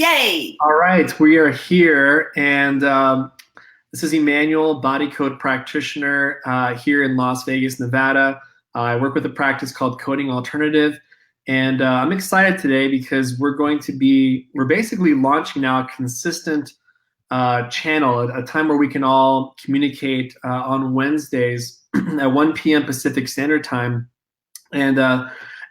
Yay! All right, we are here, and this is Emmanuel, body code practitioner here in Las Vegas, Nevada. I work with a practice called Coding Alternative, and I'm excited today because we're basically launching now a consistent channel, a time where we can all communicate on Wednesdays at 1 p.m. Pacific Standard Time, and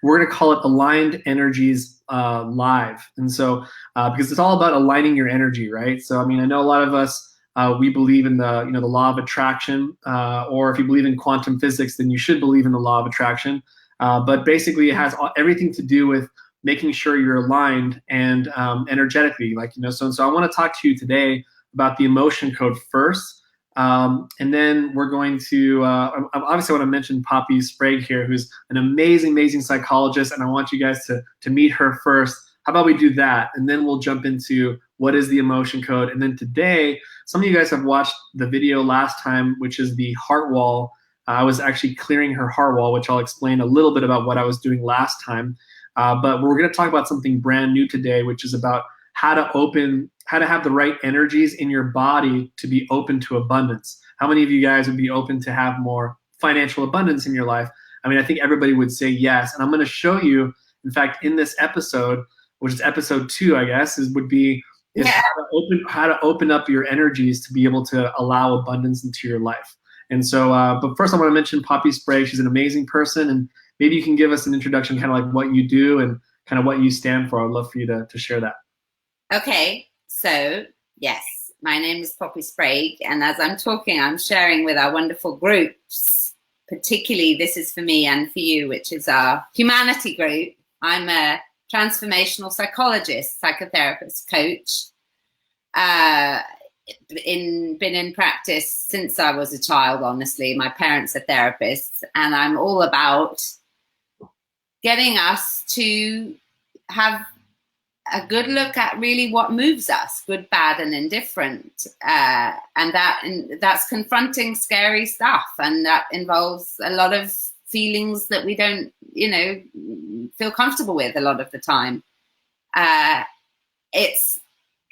we're going to call it Aligned Energies Live. And so, because it's all about aligning your energy, right? So, I mean, I know a lot of us we believe in the law of attraction, or if you believe in quantum physics, then you should believe in the law of attraction. But basically, it has everything to do with making sure you're aligned and energetically, So I want to talk to you today about the emotion code first. And then we're going to, obviously I want to mention Poppy Sprague here, who's an amazing, amazing psychologist, and I want you guys to meet her first. How about we do that? And then we'll jump into what is the emotion code. And then today, some of you guys have watched the video last time, which is the heart wall. I was actually clearing her heart wall, which I'll explain a little bit about what I was doing last time. But we're going to talk about something brand new today, which is about how to have the right energies in your body to be open to abundance. How many of you guys would be open to have more financial abundance in your life? I mean, I think everybody would say yes. And I'm going to show you, in fact, in this episode, which is episode 2, I guess, how to open up your energies to be able to allow abundance into your life. And so, but first I want to mention Poppy Sprague. She's an amazing person, and maybe you can give us an introduction, kind of like what you do and kind of what you stand for. I'd love for you to share that. Okay, so yes, my name is Poppy Sprague, and as I'm talking, I'm sharing with our wonderful groups, particularly This Is For Me and For You, which is our humanity group. I'm a transformational psychologist, psychotherapist, coach. Been in practice since I was a child, honestly. My parents are therapists, and I'm all about getting us to have a good look at really what moves us, good, bad, and indifferent. And that's confronting scary stuff. And that involves a lot of feelings that we don't, feel comfortable with a lot of the time. It's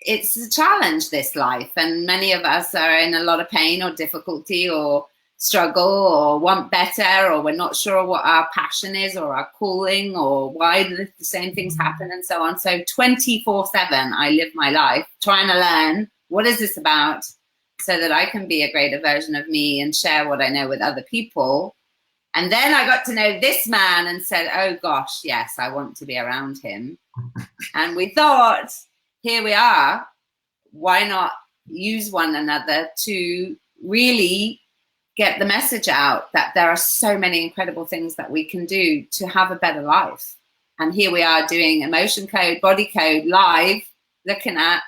a challenge, this life. And many of us are in a lot of pain or difficulty or struggle or want better, or we're not sure what our passion is or our calling or why the same things happen and so on. So 24/7, I live my life trying to learn what is this about so that I can be a greater version of me and share what I know with other people. And then I got to know this man and said, oh gosh, yes, I want to be around him. And we thought, here we are, why not use one another to really get the message out that there are so many incredible things that we can do to have a better life. And here we are doing emotion code, body code live, looking at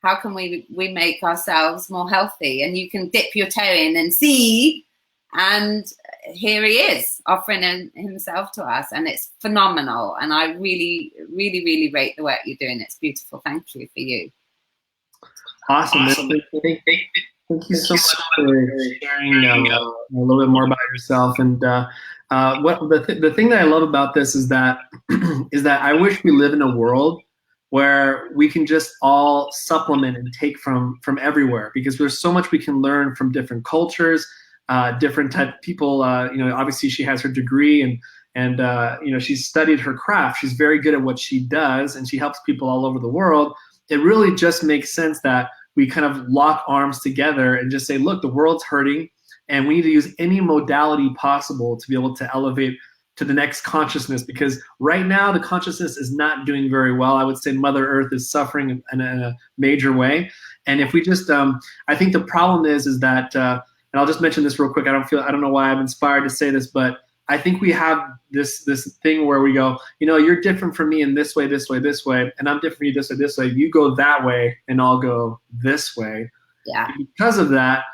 how can we make ourselves more healthy. And you can dip your toe in and see, and here he is offering himself to us, and it's phenomenal. And I really, really, really rate the work you're doing. It's beautiful. Thank you for you. Awesome. Thank you so much for sharing a little bit more about yourself. And what the thing that I love about this is that I wish we live in a world where we can just all supplement and take from everywhere, because there's so much we can learn from different cultures, different type of people. Obviously she has her degree and she's studied her craft. She's very good at what she does, and she helps people all over the world. It really just makes sense that we kind of lock arms together and just say, look, the world's hurting, and we need to use any modality possible to be able to elevate to the next consciousness, because right now the consciousness is not doing very well. I would say Mother Earth is suffering in a major way. And if we just, I think the problem is that, and I'll just mention this real quick. I don't know why I'm inspired to say this, but I think we have this thing where we go, you're different from me in this way, and I'm different from you this way. You go that way, and I'll go this way. Yeah. And because of that,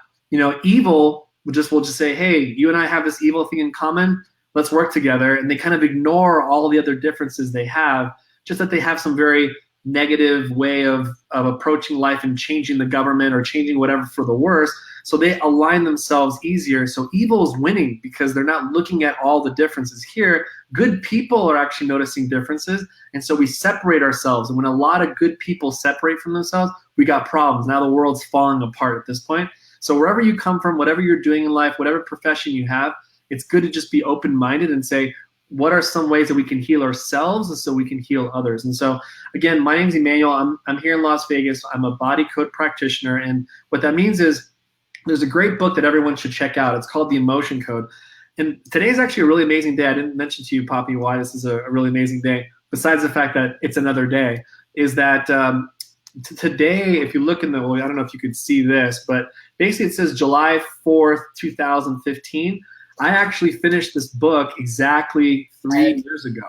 evil will just say, hey, you and I have this evil thing in common. Let's work together. And they kind of ignore all the other differences they have, just that they have some very negative way of approaching life and changing the government or changing whatever for the worse. So they align themselves easier. So evil is winning because they're not looking at all the differences here. Good people are actually noticing differences. And so we separate ourselves. And when a lot of good people separate from themselves, we got problems. Now the world's falling apart at this point. So wherever you come from, whatever you're doing in life, whatever profession you have, it's good to just be open-minded and say, what are some ways that we can heal ourselves and so we can heal others? And so, again, my name's Emmanuel. I'm here in Las Vegas. I'm a body code practitioner. And what that means is there's a great book that everyone should check out. It's called The Emotion Code. And today's actually a really amazing day. I didn't mention to you, Poppy, why this is a really amazing day, besides the fact that it's another day, is that today, if you look in the, well, I don't know if you could see this, but basically it says July 4th, 2015. I actually finished this book exactly 3 years ago.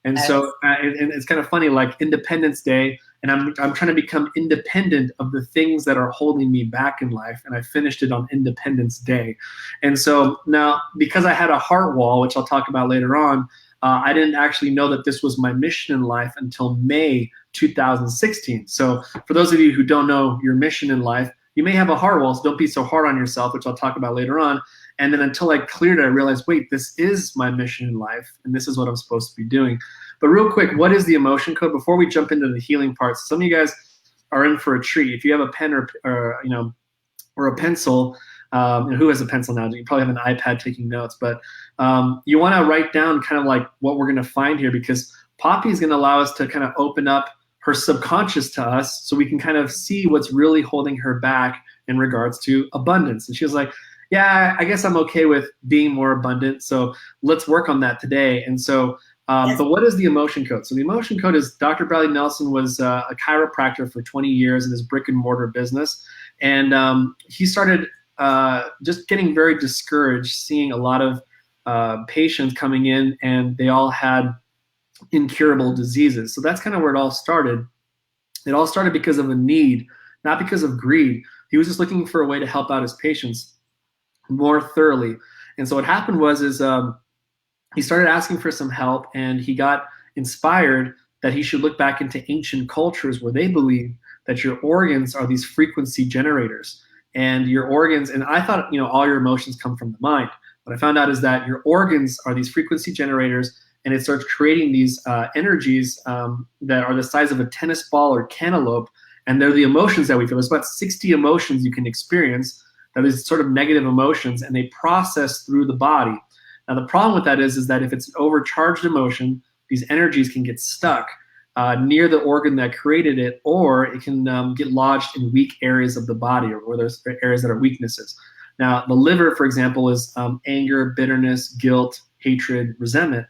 And so and it's kind of funny, like Independence Day, and I'm trying to become independent of the things that are holding me back in life. And I finished it on Independence Day. And so now, because I had a heart wall, which I'll talk about later on, I didn't actually know that this was my mission in life until May 2016. So for those of you who don't know your mission in life, you may have a heart wall, so don't be so hard on yourself, which I'll talk about later on. And then until I cleared it, I realized, wait, this is my mission in life, and this is what I'm supposed to be doing. But real quick, what is the emotion code? Before we jump into the healing parts, some of you guys are in for a treat. If you have a pen or a pencil, who has a pencil now? You probably have an iPad taking notes, but you want to write down kind of like what we're going to find here, because Poppy is going to allow us to kind of open up her subconscious to us so we can kind of see what's really holding her back in regards to abundance. And she was like, yeah, I guess I'm okay with being more abundant. So let's work on that today. And so, but what is the emotion code? So the emotion code is Dr. Bradley Nelson was a chiropractor for 20 years in his brick and mortar business. And he started just getting very discouraged, seeing a lot of patients coming in and they all had incurable diseases. So that's kind of where it all started. It all started because of a need, not because of greed. He was just looking for a way to help out his patients more thoroughly. And so what happened was he started asking for some help, and he got inspired that he should look back into ancient cultures where they believe that your organs are these frequency generators. And your organs, and I thought, all your emotions come from the mind. What I found out is that your organs are these frequency generators, and it starts creating these energies that are the size of a tennis ball or cantaloupe, and they're the emotions that we feel. There's about 60 emotions you can experience. That is sort of negative emotions, and they process through the body. Now, the problem with that is that if it's an overcharged emotion, these energies can get stuck near the organ that created it, or it can get lodged in weak areas of the body, or where there's areas that are weaknesses. Now, the liver, for example, is anger, bitterness, guilt, hatred, resentment.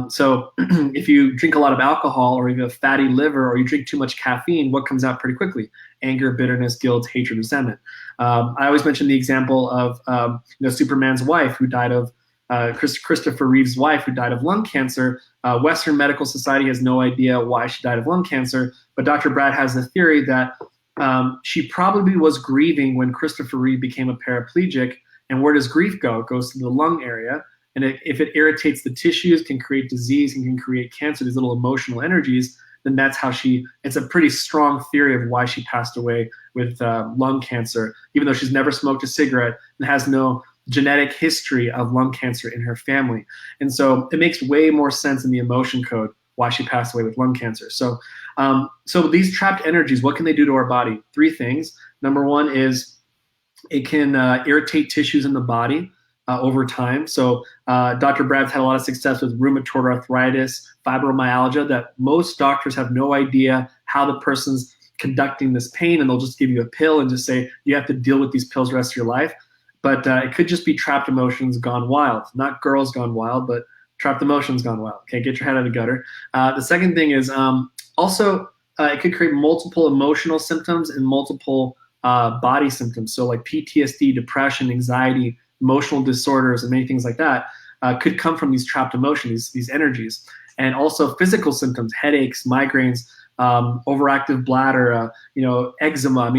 So if you drink a lot of alcohol, or you have a fatty liver, or you drink too much caffeine, what comes out pretty quickly? Anger, bitterness, guilt, hatred, resentment. I always mention the example of Superman's wife, who died of Christopher Reeve's wife, who died of lung cancer. Western medical society has no idea why she died of lung cancer, but Dr. Brad has the theory that she probably was grieving when Christopher Reeve became a paraplegic. And where does grief go? It goes to the lung area. And if it irritates the tissues, can create disease and can create cancer, these little emotional energies, then that's how it's a pretty strong theory of why she passed away with lung cancer, even though she's never smoked a cigarette and has no genetic history of lung cancer in her family. And so it makes way more sense in the emotion code why she passed away with lung cancer. So, so these trapped energies, what can they do to our body? 3 things. Number 1 is it can irritate tissues in the body over time. So Dr. Brad's had a lot of success with rheumatoid arthritis, fibromyalgia, that most doctors have no idea how the person's conducting this pain, and they'll just give you a pill and just say, you have to deal with these pills the rest of your life. But it could just be trapped emotions gone wild. Not girls gone wild, but trapped emotions gone wild. Okay, get your head out of the gutter. The second thing is also it could create multiple emotional symptoms and multiple body symptoms. So like PTSD, depression, anxiety, emotional disorders, and many things like that could come from these trapped emotions, these energies. And also physical symptoms, headaches, migraines, overactive bladder, eczema,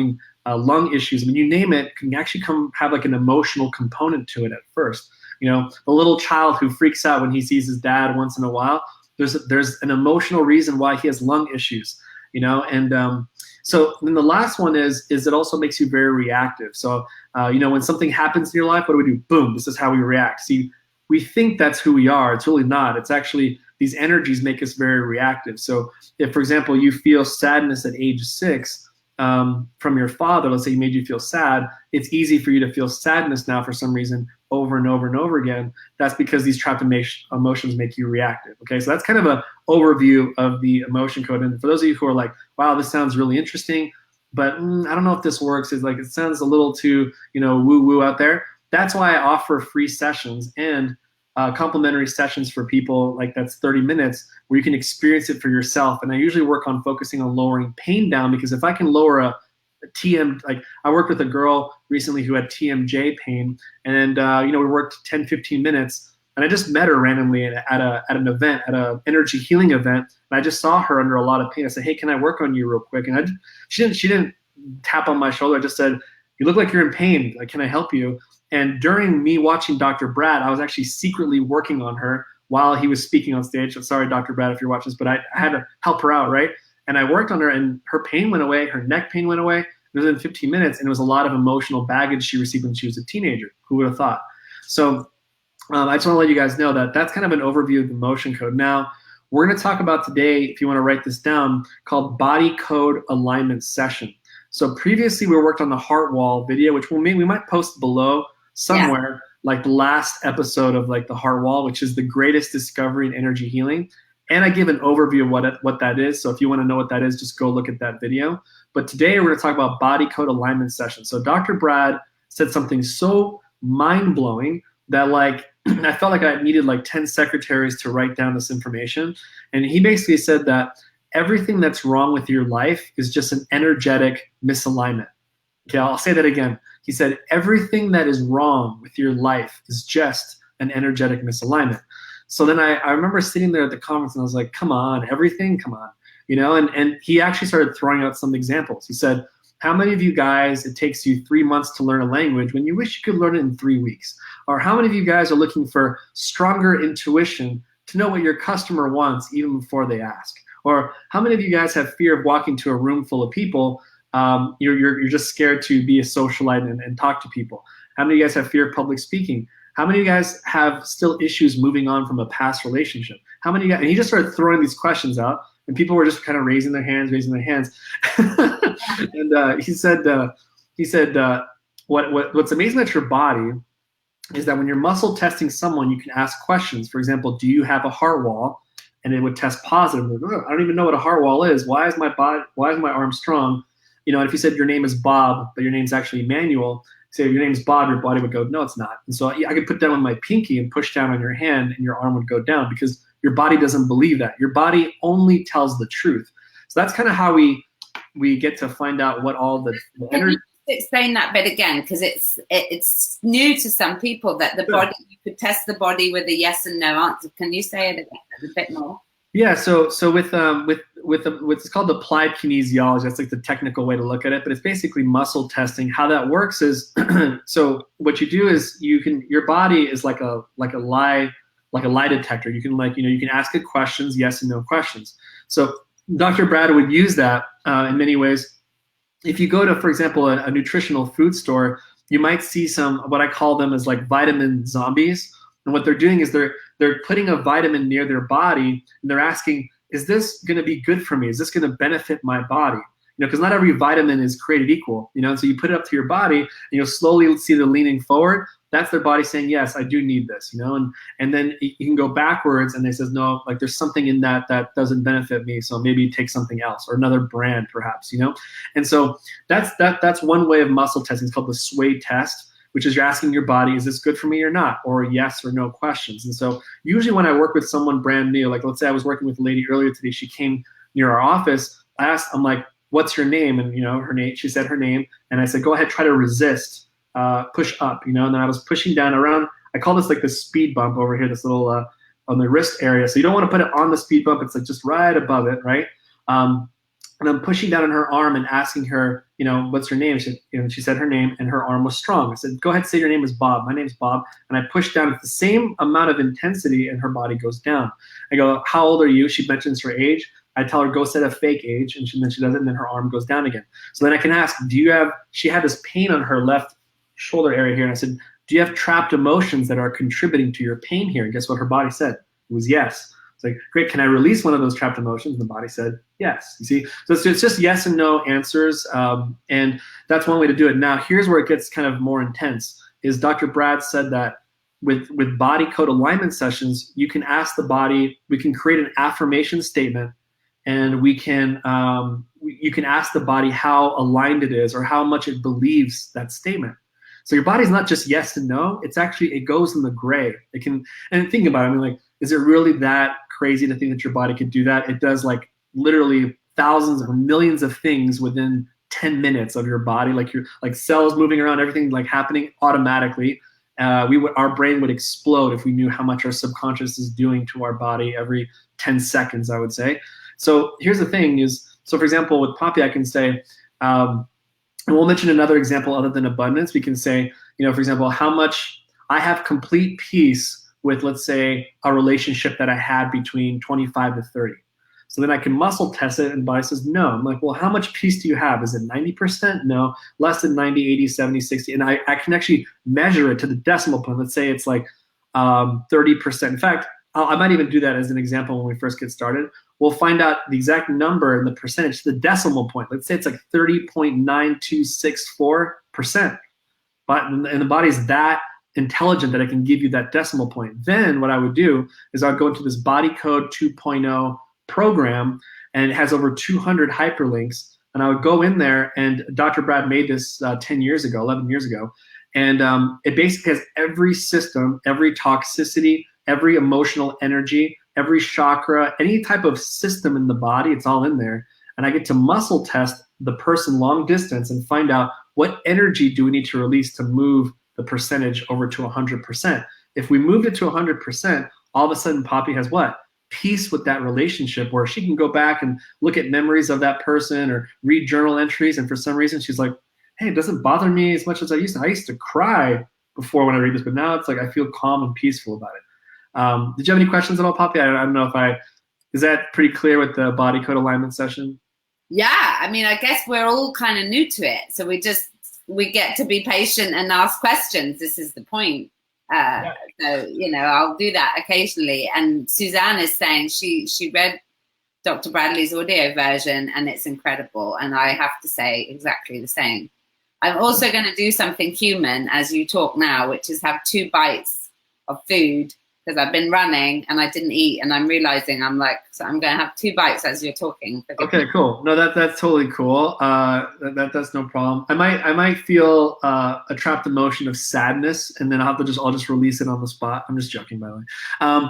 lung issues. You name it, can actually have like an emotional component to it at first. The little child who freaks out when he sees his dad once in a while, there's an emotional reason why he has lung issues. And so then the last one is it also makes you very reactive. So, when something happens in your life, what do? Boom, this is how we react. See, we think that's who we are. It's really not. It's actually these energies make us very reactive. So if, for example, you feel sadness at age 6, from your father, let's say he made you feel sad, it's easy for you to feel sadness now for some reason over and over and over again. That's because these trapped emotions make you reactive. Okay, so that's kind of an overview of the emotion code. And for those of you who are like, wow, this sounds really interesting, but I don't know if this works. It's like, it sounds a little too, woo-woo out there. That's why I offer free sessions and complimentary sessions for people, like that's 30 minutes where you can experience it for yourself. And I usually work on focusing on lowering pain down, because if I can lower a TM, like I worked with a girl recently who had TMJ pain, and we worked 10, 15 minutes, and I just met her randomly at an event, at an energy healing event, and I just saw her under a lot of pain. I said, hey, can I work on you real quick? And she didn't tap on my shoulder. I just said, you look like you're in pain. Like, can I help you? And during me watching Dr. Brad, I was actually secretly working on her while he was speaking on stage. So sorry, Dr. Brad, if you're watching this, but I had to help her out, right? And I worked on her, and her pain went away. Her neck pain went away. It was in 15 minutes, and it was a lot of emotional baggage she received when she was a teenager. Who would have thought? So I just want to let you guys know that that's kind of an overview of the emotion code. Now, we're going to talk about today, if you want to write this down, called body code alignment session. So previously, we worked on the heart wall video, which we might post below somewhere, like the last episode of like the heart wall, which is the greatest discovery in energy healing. And I give an overview of what that is. So if you want to know what that is, just go look at that video. But today we're going to talk about body code alignment session. So Dr. Brad said something so mind-blowing that like I felt like I needed like 10 secretaries to write down this information. And he basically said that everything that's wrong with your life is just an energetic misalignment. Okay, I'll say that again. He said, everything that is wrong with your life is just an energetic misalignment. So then I remember sitting there at the conference, and I was like, come on, everything, come on. And he actually started throwing out some examples. He said, how many of you guys, it takes you 3 months to learn a language when you wish you could learn it in 3 weeks? Or how many of you guys are looking for stronger intuition to know what your customer wants even before they ask? Or how many of you guys have fear of walking to a room full of people? You're just scared to be a socialite and talk to people. How many of you guys have fear of public speaking? How many of you guys have still issues moving on from a past relationship? How many of you guys, and he just started throwing these questions out, and people were just kind of raising their hands. And he said, what's amazing about your body is that when you're muscle testing someone, you can ask questions. For example, do you have a heart wall? And it would test positive. I don't even know what a heart wall is. Why is my arm strong? And if you said your name is Bob, but your name's actually Emmanuel, say if your name's Bob, your body would go, no, it's not. And so I could put down with my pinky and push down on your hand, and your arm would go down, because your body doesn't believe that. Your body only tells the truth. So that's kind of how we get to find out what all the energy. Explain that bit again, because it's new to some people that the body, you could test the body with a yes and no answer. Can you say it again a bit more? Yeah, so with what's called applied kinesiology, that's like the technical way to look at it, but it's basically muscle testing. How that works is, so what you do is your body is like a lie detector. You can you can ask it questions, yes and no questions. So Dr. Brad would use that in many ways. If you go to, for example, a nutritional food store, you might see some, what I call them as like vitamin zombies. And what they're doing is they're putting a vitamin near their body, and they're asking, is this going to be good for me? Is this going to benefit my body? Because not every vitamin is created equal. So you put it up to your body, and you'll slowly see the leaning forward. That's their body saying, yes, I do need this. And then you can go backwards, and they says, no, like there's something in that doesn't benefit me, so maybe take something else, or another brand perhaps. And so that's one way of muscle testing. It's called the sway test, which is you're asking your body, is this good for me or not, or yes or no questions. And so usually when I work with someone brand new, like let's say I was working with a lady earlier today, she came near our office, I'm like, what's your name? And her name, she said her name, and I said, go ahead, try to resist, push up, and then I was pushing down around, I call this like the speed bump over here, this little on the wrist area. So you don't want to put it on the speed bump, it's like just right above it, right? And I'm pushing down on her arm and asking her, what's her name? She said her name, and her arm was strong. I said, go ahead, say your name is Bob. My name's Bob. And I push down at the same amount of intensity, and her body goes down. I go, how old are you? She mentions her age. I tell her, go set a fake age, and then she does it, and then her arm goes down again. So then I can ask, she had this pain on her left shoulder area here, and I said, do you have trapped emotions that are contributing to your pain here? And guess what her body said? It was yes. It's like, great, can I release one of those trapped emotions? And the body said yes. You see? So it's just yes and no answers, and that's one way to do it. Now, here's where it gets kind of more intense, is Dr. Brad said that with body code alignment sessions, you can ask the body, we can create an affirmation statement, and you can ask the body how aligned it is or how much it believes that statement. So your body's not just yes and no, it's actually, it goes in the gray. It can, and think about it, I mean, like, is it really that crazy to think that your body could do that? It does like literally thousands or millions of things within 10 minutes of your body, like your cells moving around, everything like happening automatically. Our brain would explode if we knew how much our subconscious is doing to our body every 10 seconds, I would say. So here's the thing is, so for example, with Poppy, I can say, and we'll mention another example other than abundance. We can say, for example, how much I have complete peace with, let's say, a relationship that I had between 25 to 30. So then I can muscle test it, and the body says no. I'm like, well, how much peace do you have? Is it 90%? No. Less than 90, 80, 70, 60. And I can actually measure it to the decimal point. Let's say it's like 30%. In fact, I might even do that as an example when we first get started. We'll find out the exact number and the percentage to the decimal point. Let's say it's like 30.9264%. And the body is that intelligent that I can give you that decimal point. Then what I would do is I'd go into this Body Code 2.0 program, and it has over 200 hyperlinks. And I would go in there, and Dr. Brad made this 11 years ago. And it basically has every system, every toxicity, every emotional energy, every chakra, any type of system in the body, it's all in there. And I get to muscle test the person long distance and find out what energy do we need to release to move the percentage over to 100%. If we moved it to 100%, all of a sudden Poppy has what? Peace with that relationship, where she can go back and look at memories of that person or read journal entries. And for some reason, she's like, hey, it doesn't bother me as much as I used to. I used to cry before when I read this, but now it's like I feel calm and peaceful about it. Did you have any questions at all, Poppy? I don't know if is that pretty clear with the body code alignment session? Yeah, I mean, I guess we're all kind of new to it. So we get to be patient and ask questions. This is the point. Yeah. So, I'll do that occasionally. And Suzanne is saying she read Dr. Bradley's audio version, and it's incredible. And I have to say exactly the same. I'm also going to do something human as you talk now, which is have 2 bites of food, because I've been running and I didn't eat, and I'm realizing so I'm going to have 2 bites as you're talking. Okay, cool. No, that's totally cool. That's no problem. I might feel a trapped emotion of sadness, and then I'll just release it on the spot. I'm just joking, by the way. No,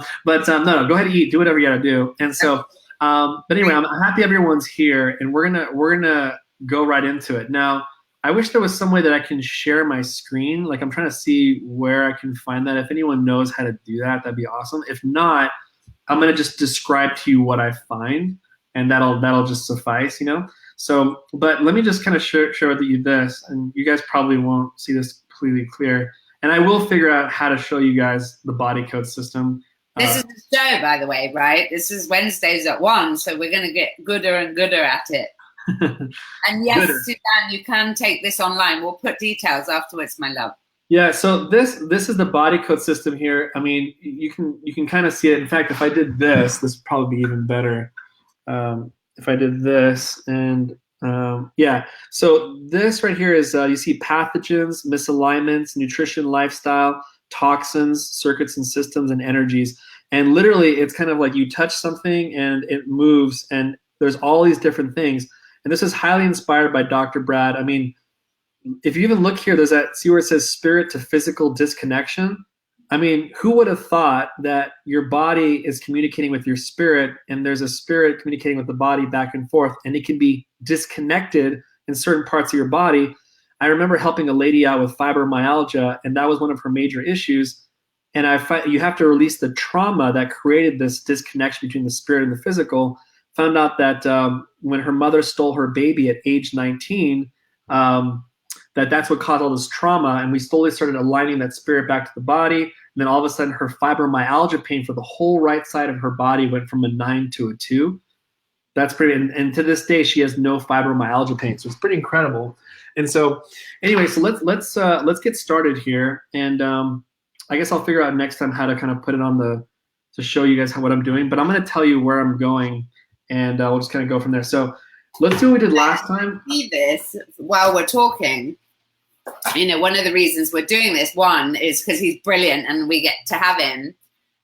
go ahead and eat. Do whatever you got to do. And so, but anyway, I'm happy everyone's here, and we're gonna go right into it now. I wish there was some way that I can share my screen. Like, I'm trying to see where I can find that. If anyone knows how to do that, that'd be awesome. If not, I'm going to just describe to you what I find, and that'll just suffice, So, but let me just kind of share with you this, and you guys probably won't see this completely clear. And I will figure out how to show you guys the body code system. This is the show, by the way, right? This is Wednesdays at 1, so we're going to get gooder and gooder at it. And yes, Suzanne, you can take this online. We'll put details afterwards, my love. Yeah, so this is the body code system here. I mean, you can kind of see it. In fact, if I did this would probably be even better. If I did this, and yeah, so this right here is you see pathogens, misalignments, nutrition, lifestyle, toxins, circuits and systems, and energies. And literally, it's kind of like you touch something and it moves, and there's all these different things. And this is highly inspired by Dr. Brad. I mean, if you even look here, there's see where it says spirit to physical disconnection. I mean, who would have thought that your body is communicating with your spirit, and there's a spirit communicating with the body back and forth, and it can be disconnected in certain parts of your body. I remember helping a lady out with fibromyalgia, and that was one of her major issues. And you have to release the trauma that created this disconnection between the spirit and the physical. Found out that when her mother stole her baby at age 19, that's what caused all this trauma. And we slowly started aligning that spirit back to the body. And then all of a sudden, her fibromyalgia pain for the whole right side of her body went from a 9 to a 2. That's pretty, and to this day, she has no fibromyalgia pain. So it's pretty incredible. And so anyway, so let's get started here. And I guess I'll figure out next time how to kind of put it on to show you guys what I'm doing. But I'm going to tell you where I'm going, and we'll just kind of go from there. So let's do what we did last time. See this while we're talking. You know, one of the reasons we're doing this, one, is because he's brilliant and we get to have him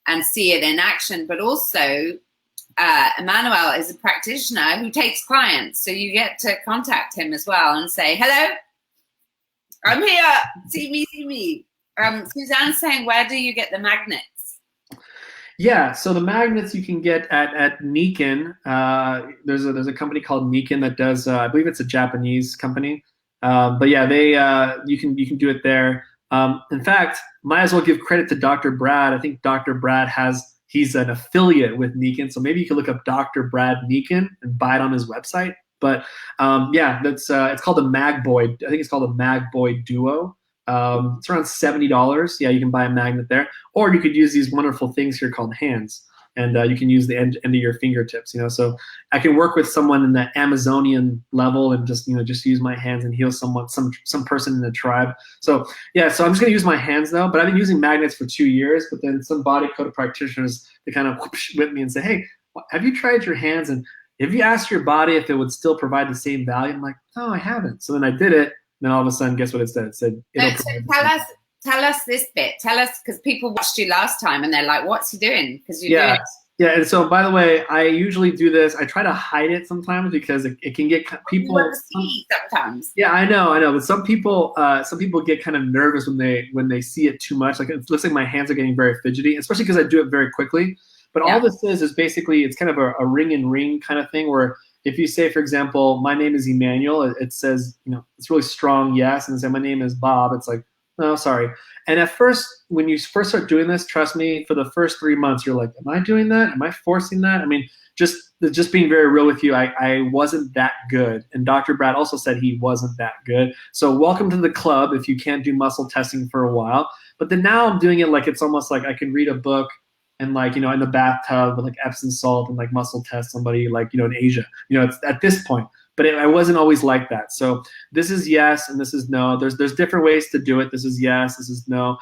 and see it in action. But also, Emmanuel is a practitioner who takes clients. So you get to contact him as well and say, hello, I'm here. See me. Suzanne's saying, where do you get the magnets? Yeah, so the magnets you can get at Niken. There's a company called Niken that does, I believe it's a Japanese company. But yeah, you can do it there. In fact, might as well give credit to Dr. Brad. I think Dr. Brad he's an affiliate with Niken, so maybe you can look up Dr. Brad Niken and buy it on his website. But yeah, it's called the Magboy. I think it's called a Magboy Duo. It's around $70. Yeah, you can buy a magnet there, or you could use these wonderful things here called hands, and you can use the end of your fingertips. You know, so I can work with someone in the Amazonian level and just use my hands and heal some person in the tribe. So yeah, so I'm just gonna use my hands though. But I've been using magnets for 2 years. But then some body code practitioners, they kind of whoosh with me and say, hey, have you tried your hands? And if you asked your body if it would still provide the same value, I'm like, no, I haven't. So then I did it. Then all of a sudden, guess what it said? It said, tell us this bit. Tell us, because people watched you last time and they're like, what's he doing? Because Yeah, and so by the way, I usually do this. I try to hide it sometimes because it can get people. Sometimes. Yeah, I know. But some people get kind of nervous when they see it too much. Like it looks like my hands are getting very fidgety, especially because I do it very quickly. But all this is basically it's kind of a ring and ring kind of thing where if you say, for example, my name is Emmanuel, it says, it's really strong yes, and say my name is Bob, it's like, no, sorry. And at first, when you first start doing this, trust me, for the first 3 months, you're like, am I doing that? Am I forcing that? I mean, just being very real with you, I wasn't that good. And Dr. Brad also said he wasn't that good. So welcome to the club if you can't do muscle testing for a while. But then now I'm doing it like it's almost like I can read a book and like, in the bathtub with like Epsom salt and like muscle test somebody like, in Asia. It's at this point. But I wasn't always like that. So this is yes and this is no. There's different ways to do it. This is yes, this is no.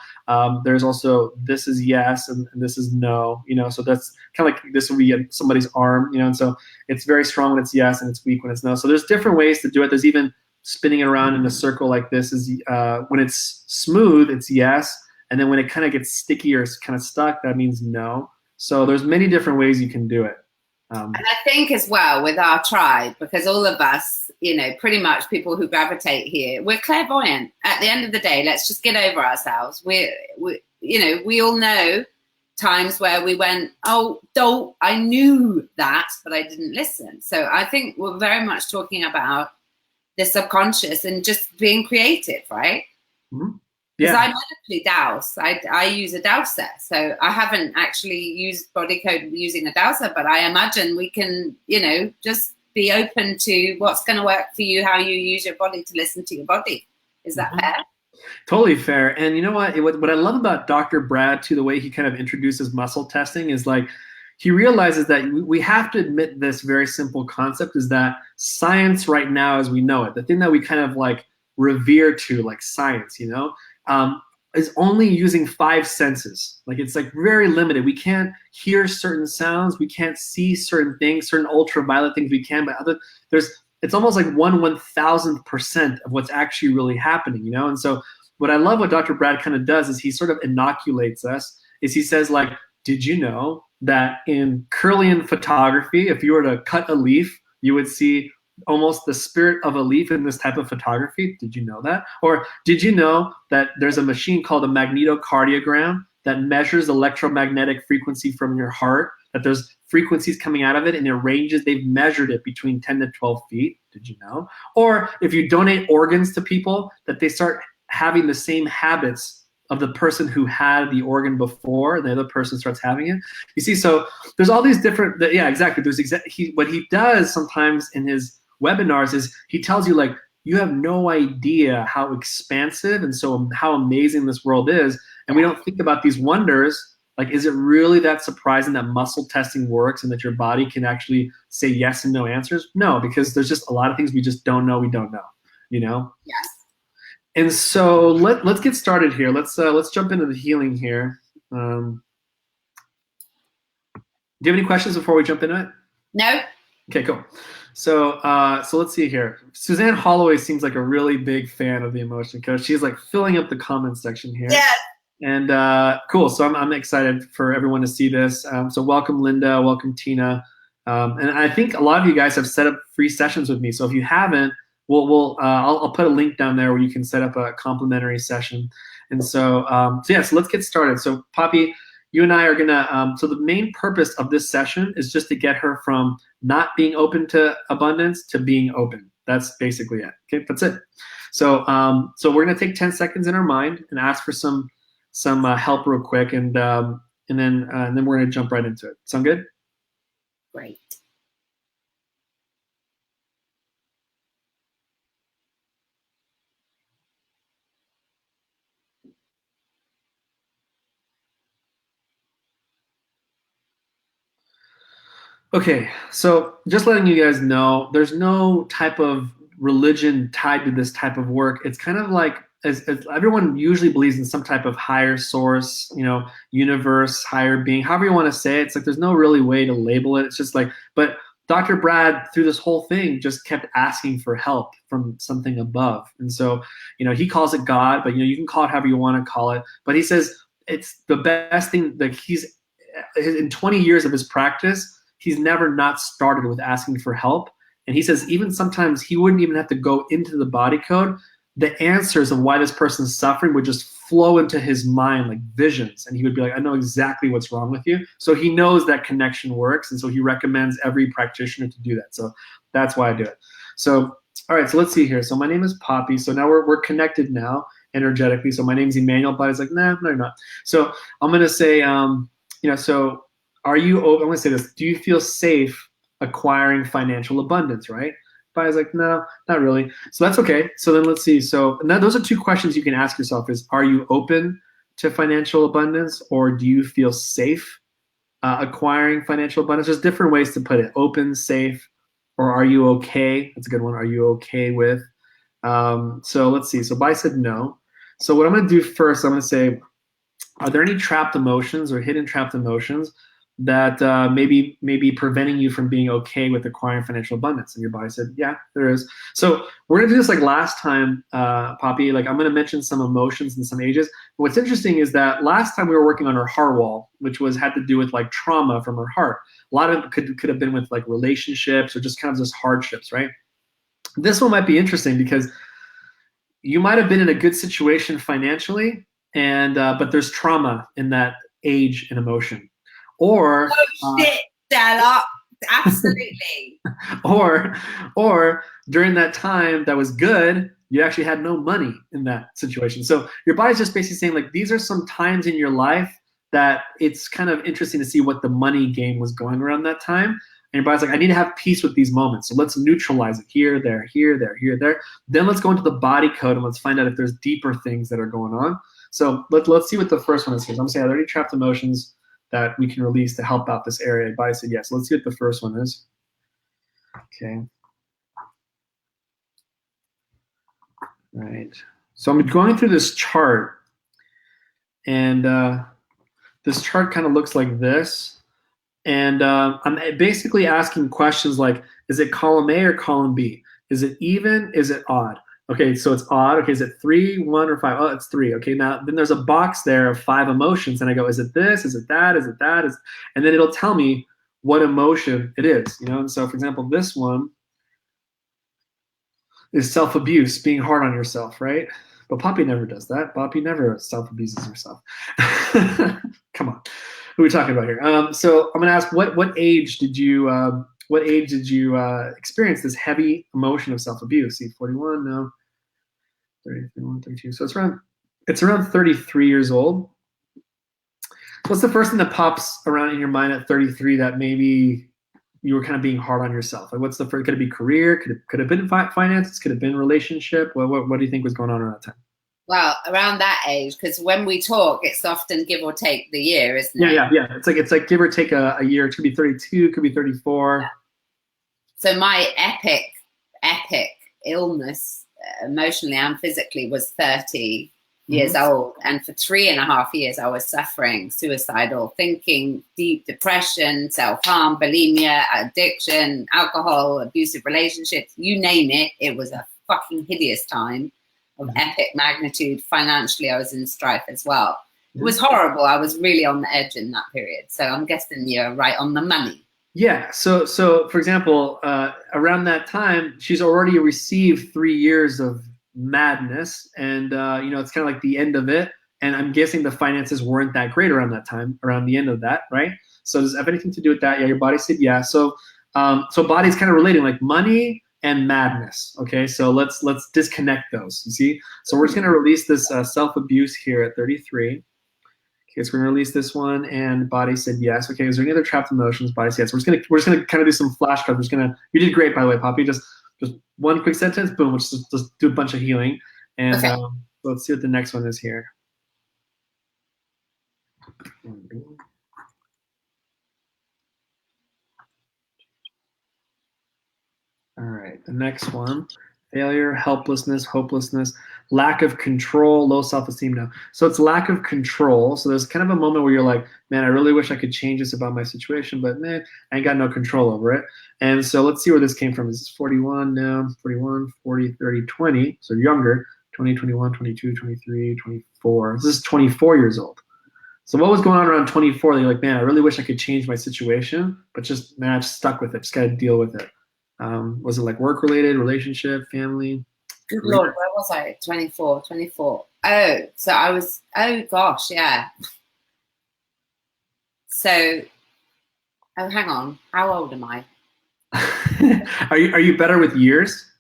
There's also this is yes and this is no. So that's kind of like this would be somebody's arm. And so it's very strong when it's yes and it's weak when it's no. So there's different ways to do it. There's even spinning it around in a circle like this is when it's smooth, it's yes. And then when it kind of gets sticky or kind of stuck, that means no. So there's many different ways you can do it. And I think as well with our tribe, because all of us, pretty much people who gravitate here, we're clairvoyant. At the end of the day, let's just get over ourselves. We all know times where we went, I knew that, but I didn't listen. So I think we're very much talking about the subconscious and just being creative, right? Mm-hmm. Because I medically dowse. I use a dowser. So I haven't actually used body code using a dowser, but I imagine we can, just be open to what's going to work for you, how you use your body to listen to your body. Is that fair? Totally fair. And you know what? What I love about Dr. Brad, too, the way he kind of introduces muscle testing is like, he realizes that we have to admit this very simple concept is that science right now as we know it, the thing that we kind of like revere to like science, is only using 5 senses. Like it's like very limited. We can't hear certain sounds. We can't see certain things, certain ultraviolet things we can, but it's almost like 1/1000% of what's actually really happening, And so what I love what Dr. Brad kind of does is he sort of inoculates us, is he says like, did you know that in Kirlian photography, if you were to cut a leaf, you would see almost the spirit of a leaf in this type of photography? Did you know that? Or did you know that there's a machine called a magnetocardiogram that measures electromagnetic frequency from your heart, that there's frequencies coming out of it and it ranges, they've measured it between 10 to 12 feet. Did you know? Or if you donate organs to people, that they start having the same habits of the person who had the organ before, and the other person starts having it. You see, so there's all these different, yeah, exactly. What he does sometimes in his webinars is he tells you like, you have no idea how expansive and so how amazing this world is. And we don't think about these wonders Like, is it really that surprising that muscle testing works and that your body can actually say yes and no answers? No, because there's just a lot of things we just don't know. We don't know, you know? Yes. And so let's get started here. Let's jump into the healing here. Do you have any questions before we jump into it? No. Okay, cool. So let's see here. Suzanne Holloway seems like a really big fan of the emotion coach. She's like filling up the comments section here. Yes. And cool. So I'm excited for everyone to see this. So welcome, Linda. Welcome, Tina. And I think a lot of you guys have set up free sessions with me. So if you haven't, I'll put a link down there where you can set up a complimentary session. And so so let's get started. So Poppy, you and I are gonna. So the main purpose of this session is just to get her from not being open to abundance to being open. That's basically it. Okay, that's it. So we're gonna take 10 seconds in our mind and ask for some help real quick, and then we're gonna jump right into it. Sound good? Great. Okay, so just letting you guys know, there's no type of religion tied to this type of work. It's kind of like as everyone usually believes in some type of higher source, universe, higher being, however you want to say it. It's like there's no really way to label it. It's just like, but Dr. Brad, through this whole thing, just kept asking for help from something above. And so, he calls it God, but you can call it however you want to call it. But he says it's the best thing that he's in 20 years of his practice. He's never not started with asking for help. And he says even sometimes he wouldn't even have to go into the body code. The answers of why this person's suffering would just flow into his mind like visions. And he would be like, I know exactly what's wrong with you. So he knows that connection works. And so he recommends every practitioner to do that. So that's why I do it. So, all right, so let's see here. So my name is Poppy. So now we're connected now energetically. So my name's Emmanuel, but he's like, nah, no, you're not. So I'm going to say, so are you, I'm going to say this, do you feel safe acquiring financial abundance, right? Body's like, no, not really. So that's okay. So then let's see. So now those are two questions you can ask yourself is, are you open to financial abundance, or do you feel safe acquiring financial abundance? There's different ways to put it. Open, safe, or are you okay? That's a good one. Are you okay with? So let's see. So Bai said no. So what I'm going to do first, I'm going to say, are there any trapped emotions or hidden trapped emotions that maybe preventing you from being okay with acquiring financial abundance? And your body said, yeah, there is. So we're gonna do this like last time, Poppy. Like I'm gonna mention some emotions and some ages. But what's interesting is that last time we were working on her heart wall, which had to do with like trauma from her heart. A lot of it could have been with like relationships or just kind of just hardships, right? This one might be interesting because you might have been in a good situation financially, and but there's trauma in that age and emotion. Or shit, Stella. Absolutely. or during that time that was good, you actually had no money in that situation. So your body's just basically saying like these are some times in your life that it's kind of interesting to see what the money game was going around that time. And your body's like, I need to have peace with these moments. So let's neutralize it here, there, here, there, here, there. Then let's go into the body code and let's find out if there's deeper things that are going on. So let's see what the first one is here. So I'm saying, are there any trapped emotions that we can release to help out this area? Body said yes. Let's see what the first one is. Okay. Right. So I'm going through this chart, and this chart kind of looks like this. And I'm basically asking questions like, is it column A or column B? Is it even? Is it odd? Okay, so it's odd. Okay, is it 3, 1, or 5? Oh, it's 3. Okay, now then there's a box there of 5 emotions, and I go, is it this? Is it that? Is it that? And then it'll tell me what emotion it is. And so for example, this one is self-abuse, being hard on yourself, right? But Poppy never does that. Poppy never self-abuses herself. Come on, who are we talking about here? So I'm gonna ask, what age did you experience this heavy emotion of self-abuse? See, 41, no, 30, 31, 32. So it's around 33 years old. What's the first thing that pops around in your mind at 33 that maybe you were kind of being hard on yourself? Like, what's the first? Could it be career? Could it have been finances? Could it have been relationship? What do you think was going on around that time? Well, around that age, because when we talk, it's often give or take the year, isn't it? Yeah. It's like give or take a year. It could be 32, it could be 34. So my epic illness, emotionally and physically, was 30 years old. And for 3.5 years, I was suffering suicidal thinking, deep depression, self-harm, bulimia, addiction, alcohol, abusive relationships, you name it. It was a fucking hideous time of epic magnitude. Financially, I was in strife as well. It was horrible. I was really on the edge in that period. So I'm guessing you're right on the money. Yeah. So for example, around that time, she's already received 3 years of madness, and it's kind of like the end of it. And I'm guessing the finances weren't that great around that time, around the end of that, right? So does it have anything to do with that? Yeah, your body said yeah. So body's kind of relating, like money and madness. Okay, so let's disconnect those. You see? So we're just gonna release this self-abuse here at 33. Okay, so we're gonna release this one, and body said yes. Okay, is there any other trapped emotions? Body said yes. We're just gonna kind of do some flashcards. You did great, by the way, Poppy. Just one quick sentence, boom. Let's just do a bunch of healing, and okay. Let's see what the next one is here. All right, the next one: failure, helplessness, hopelessness, lack of control, low self-esteem now. So it's lack of control. So there's kind of a moment where you're like, man, I really wish I could change this about my situation, but man, I ain't got no control over it. And so let's see where this came from. Is this 41 now? 41, 40, 30, 20. So younger, 20, 21, 22, 23, 24. This is 24 years old. So what was going on around 24? You're like, man, I really wish I could change my situation, but just, man, I just stuck with it. Just got to deal with it. Was it like work-related, relationship, family? Good Lord, where was I? 24. Oh, so I was, oh gosh, yeah. So, oh, hang on. How old am I? Are you better with years?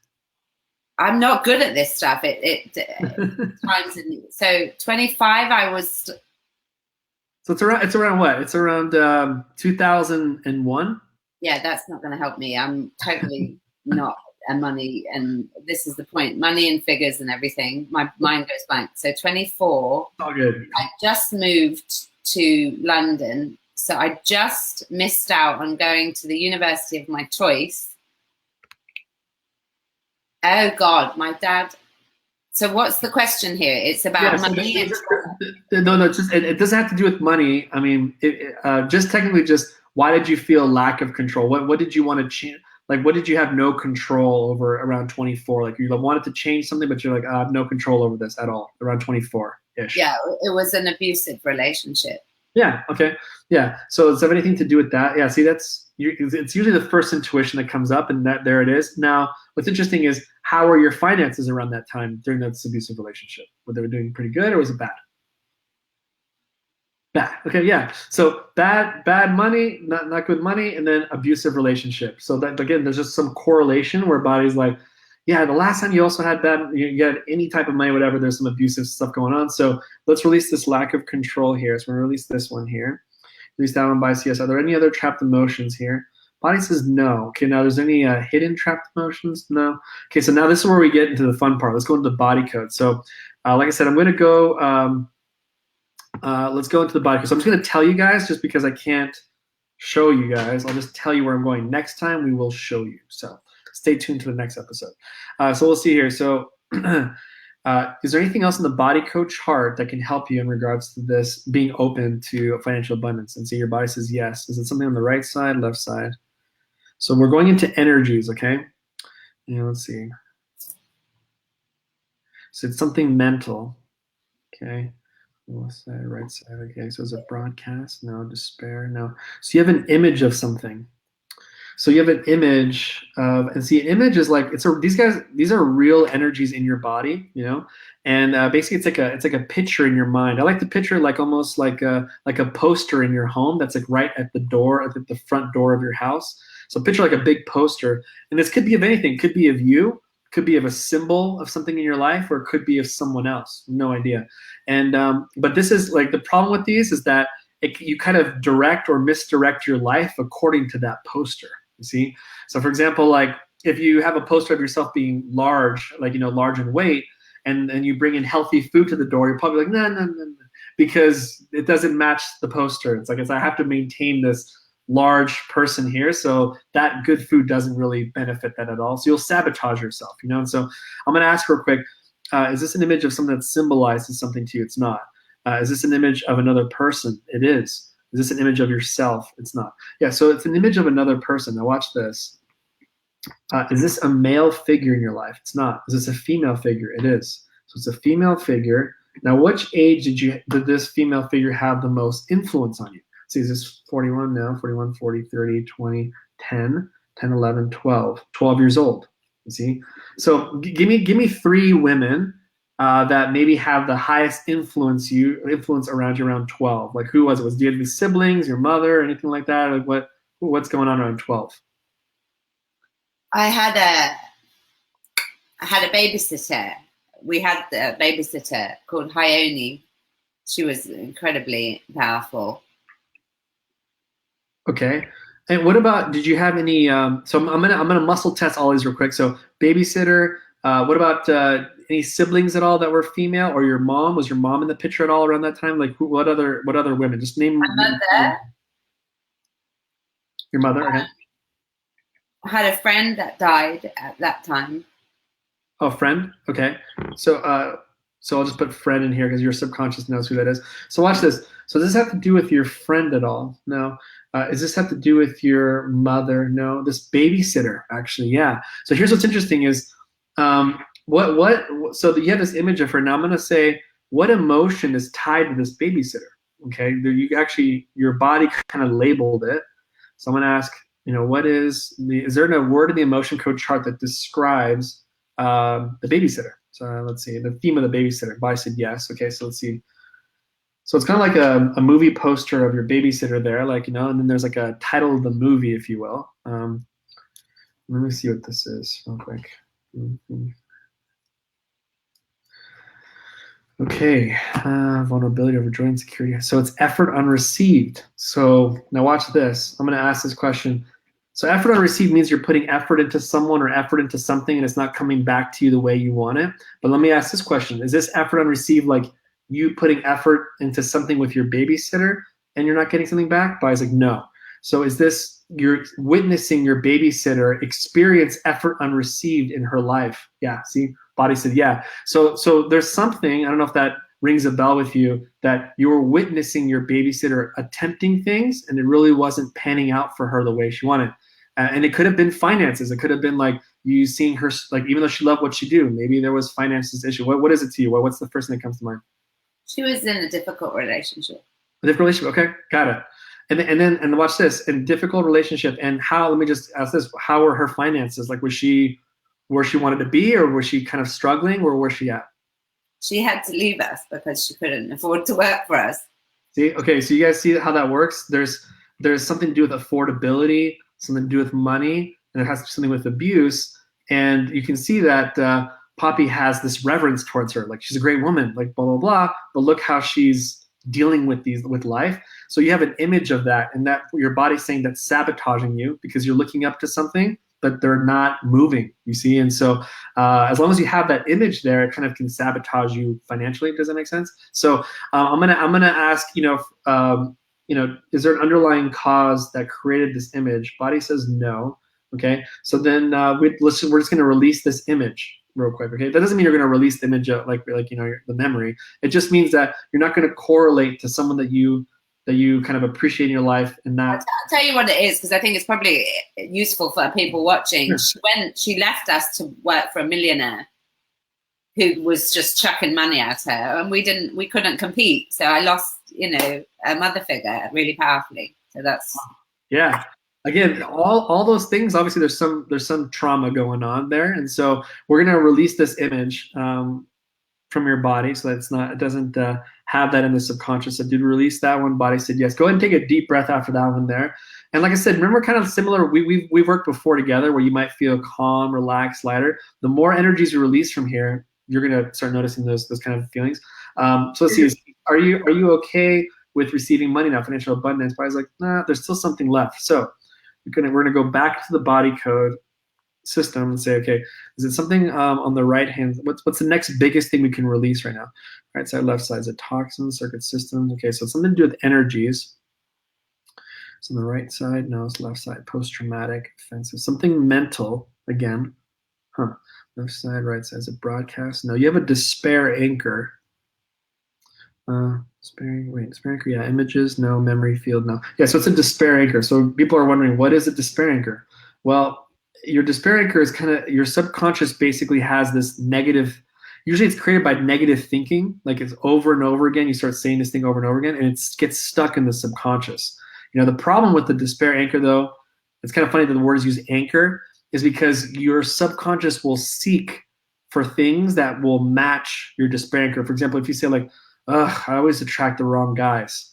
I'm not good at this stuff. Times so 25, I was. So it's around what? It's around 2001. Yeah, that's not going to help me. I'm totally not a money, and this is the point. Money and figures and everything. My mind goes blank. So 24. All good. I just moved to London, so I just missed out on going to the university of my choice. Oh God, my dad. So what's the question here? It's about money. No, it doesn't have to do with money. I mean, just technically, just why did you feel lack of control? What did you want to change? Like, what did you have no control over around 24? Like, you wanted to change something, but you're like, I have no control over this at all around 24-ish. Yeah, it was an abusive relationship. Yeah. Okay. Yeah. So does it have anything to do with that? Yeah. See, it's usually the first intuition that comes up, and there it is. Now, what's interesting is, how are your finances around that time during that abusive relationship? Were they doing pretty good, or was it bad? Bad. Okay. Yeah. So bad money, not good money, and then abusive relationship. So that, again, there's just some correlation where body's like, yeah, the last time you also had bad, you had any type of money, whatever, there's some abusive stuff going on. So let's release this lack of control here. So we're going to release this one here. Release that one by CS. Are there any other trapped emotions here? Body says no. Okay, now there's any hidden trapped emotions? No. Okay, so now this is where we get into the fun part. Let's go into the body code. So like I said, I'm going to go, let's go into the body code. So I'm just going to tell you guys, just because I can't show you guys, I'll just tell you where I'm going. Next time we will show you. So stay tuned to the next episode. So we'll see here. So is there anything else in the body code chart that can help you in regards to this being open to financial abundance? And so your body says yes. Is it something on the right side, left side? So we're going into energies, okay? Yeah, let's see. So it's something mental, okay? Left side, right side, okay. So is it broadcast? No. Despair? No. So you have an image of something. So you have an image of, and see, an image is like, these are real energies in your body, you know, and basically it's like a picture in your mind. I like to picture like almost like a poster in your home that's like right at the door, at the front door of your house. So picture like a big poster, and this could be of anything. It could be of you, could be of a symbol of something in your life, or it could be of someone else. No idea. And but this is like, the problem with these is that you kind of direct or misdirect your life according to that poster. You see? So for example, like if you have a poster of yourself being large, like, large in weight, and you bring in healthy food to the door, you're probably like, no, because it doesn't match the poster. It's like, I have to maintain this large person here, so that good food doesn't really benefit that at all. So you'll sabotage yourself, you know. And so I'm going to ask real quick, is this an image of something that symbolizes something to you? It's not. Is this an image of another person? It is. Is this an image of yourself? It's not. Yeah, so it's an image of another person. Now watch this. Is this a male figure in your life? It's not. Is this a female figure? It is. So it's a female figure. Now, which age did this female figure have the most influence on you? See, is this 41 now? 41, 40, 30, 20, 10, 10, 11, 12. 12 years old. You see? So give me 3 women that maybe have the highest influence around you around 12. Like, who was it? Do you have any siblings, your mother, or anything like that? Like what's going on around 12? I had a babysitter. We had a babysitter called Hyoni. She was incredibly powerful. Okay. And what about, did you have any, so I'm gonna muscle test all these real quick. So babysitter, what about any siblings at all that were female, or your mom? Was your mom in the picture at all around that time? Like, what other women? Just name. My mother. Your mother, okay. I had a friend that died at that time. Oh, friend? Okay. So I'll just put friend in here because your subconscious knows who that is. So watch this. So does this have to do with your friend at all? No. Does this have to do with your mother? No. This babysitter, actually, yeah. So here's what's interesting is, so you have this image of her. Now I'm going to say, what emotion is tied to this babysitter? Okay. Your body kind of labeled it. So I'm going to ask, is there a word in the emotion code chart that describes the babysitter? So let's see, the theme of the babysitter. Body said yes. Okay, so let's see. So it's kind of like a movie poster of your babysitter there, and then there's like a title of the movie, if you will. Let me see what this is real quick. Okay, vulnerability, overjoyed, insecurity. So it's effort unreceived. So now watch this. I'm going to ask this question. So effort unreceived means you're putting effort into someone or effort into something and it's not coming back to you the way you want it. But let me ask this question. Is this effort unreceived like you putting effort into something with your babysitter and you're not getting something back? Body's like, no. So is this you're witnessing your babysitter experience effort unreceived in her life? Yeah, see? Body said, yeah. So there's something, I don't know if that rings a bell with you, that you were witnessing your babysitter attempting things and it really wasn't panning out for her the way she wanted. And it could have been finances. It could have been like you seeing her, like, even though she loved what she do, maybe there was finances issue. What is it to you? What's the first thing that comes to mind? She was in a difficult relationship. A difficult relationship. Okay, got it. And watch this. In difficult relationship, and how? Let me just ask this: how were her finances? Like, was she where she wanted to be, or was she kind of struggling, or where's she at? She had to leave us because she couldn't afford to work for us. See, okay, so you guys see how that works? There's something to do with affordability, something to do with money, and it has something with abuse. And you can see that Poppy has this reverence towards her, like she's a great woman, like blah blah blah. But look how she's dealing with life. So you have an image of that, and that your body's saying that's sabotaging you because you're looking up to something, but they're not moving, you see? And so as long as you have that image there, it kind of can sabotage you financially. Does that make sense? So I'm gonna ask, is there an underlying cause that created this image? Body says no. Okay, so then we're just gonna release this image real quick. Okay, that doesn't mean you're gonna release the image of the memory. It just means that you're not gonna correlate to someone that you kind of appreciate in your life and not. I'll tell you what it is, because I think it's probably useful for people watching. When she left us to work for a millionaire who was just chucking money at her, and we couldn't compete. So I lost, a mother figure really powerfully. So that's. Yeah. Again, all those things, obviously there's some trauma going on there. And so we're going to release this image from your body so that it doesn't have that in the subconscious. So did release that one. Body said yes. Go ahead and take a deep breath after that one there. And like I said, remember, kind of similar, we've worked before together where you might feel calm, relaxed, lighter. The more energies you release from here, you're going to start noticing those kind of feelings. So let's see, are you okay with receiving money now, financial abundance? Body's like, nah, there's still something left. So we're gonna go back to the body code. system and say, okay, is it something on the right hand? What's the next biggest thing we can release right now? Right side, left side, is it toxins, circuit systems? Okay, so it's something to do with energies. So on the right side, no, it's left side, post-traumatic, offensive, something mental again. Huh. Left side, right side, is it broadcast? No, you have a despair anchor. Despair anchor, yeah, images, no, memory field, no. Yeah, so it's a despair anchor. So people are wondering, what is a despair anchor? Well, your despair anchor is kind of, your subconscious basically has this negative, usually it's created by negative thinking, like it's over and over again. You start saying this thing over and over again, and it gets stuck in the subconscious. The problem with the despair anchor, though, it's kind of funny that the word is used anchor, is because your subconscious will seek for things that will match your despair anchor. For example, if you say like, ugh, I always attract the wrong guys.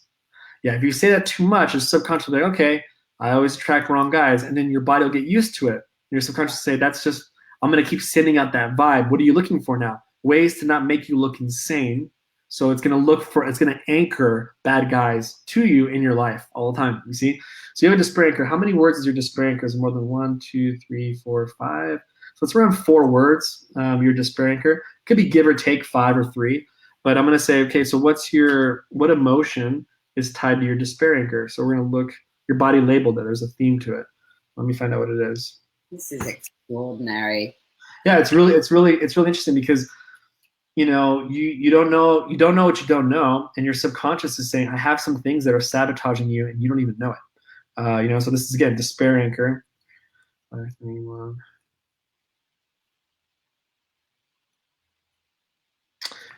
Yeah, if you say that too much, your subconscious will be like, okay, I always attract wrong guys. And then your body will get used to it. Your subconscious will say, that's just, I'm going to keep sending out that vibe. What are you looking for now? Ways to not make you look insane. So it's going to anchor bad guys to you in your life all the time. You see? So you have a despair anchor. How many words is your despair anchor? Is more than 1, 2, 3, 4, 5? So it's around 4 words, your despair anchor. Could be give or take 5 or 3. But I'm going to say, okay, so what emotion is tied to your despair anchor? So we're going to look, your body labeled it. There's a theme to it. Let me find out what it is. This is extraordinary. Yeah, it's really interesting because, you don't know what you don't know, and your subconscious is saying, I have some things that are sabotaging you, and you don't even know it. So this is, again, despair anchor. 5, 3, 1.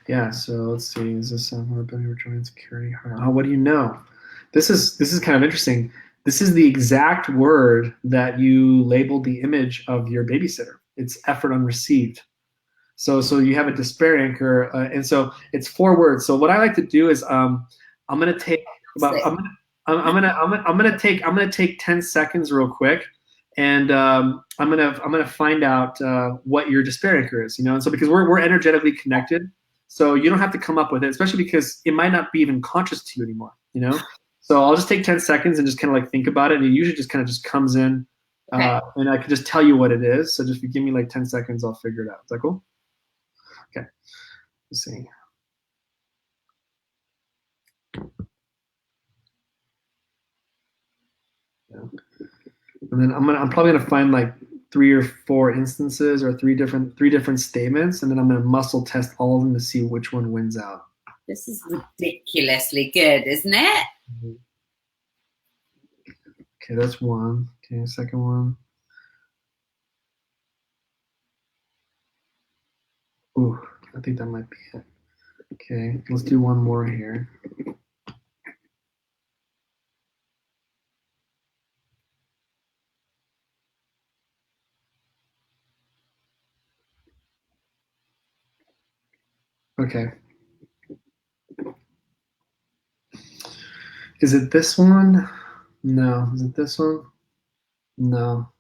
Yeah, so let's see. Is this ability to rejoin security? Oh, what do you know? This is kind of interesting. This is the exact word that you labeled the image of your babysitter. It's effort unreceived. So you have a despair anchor, and so it's 4 words. So what I like to do is I'm gonna take 10 seconds real quick, and I'm gonna find out what your despair anchor is. And so because we're energetically connected. So you don't have to come up with it, especially because it might not be even conscious to you anymore, So I'll just take 10 seconds and just kind of like think about it. And it usually just kind of just comes in, okay. And I can just tell you what it is. So just if you give me like 10 seconds, I'll figure it out. Is that cool? Okay, let's see. Yeah. And then I'm probably gonna find like 3 or 4 instances or three different statements, and then I'm gonna muscle test all of them to see which one wins out. This is ridiculously good, isn't it? Mm-hmm. Okay, that's one. Okay, second one. Ooh, I think that might be it. Okay, let's do one more here. Okay. Is it this one? No. Is it this one? No.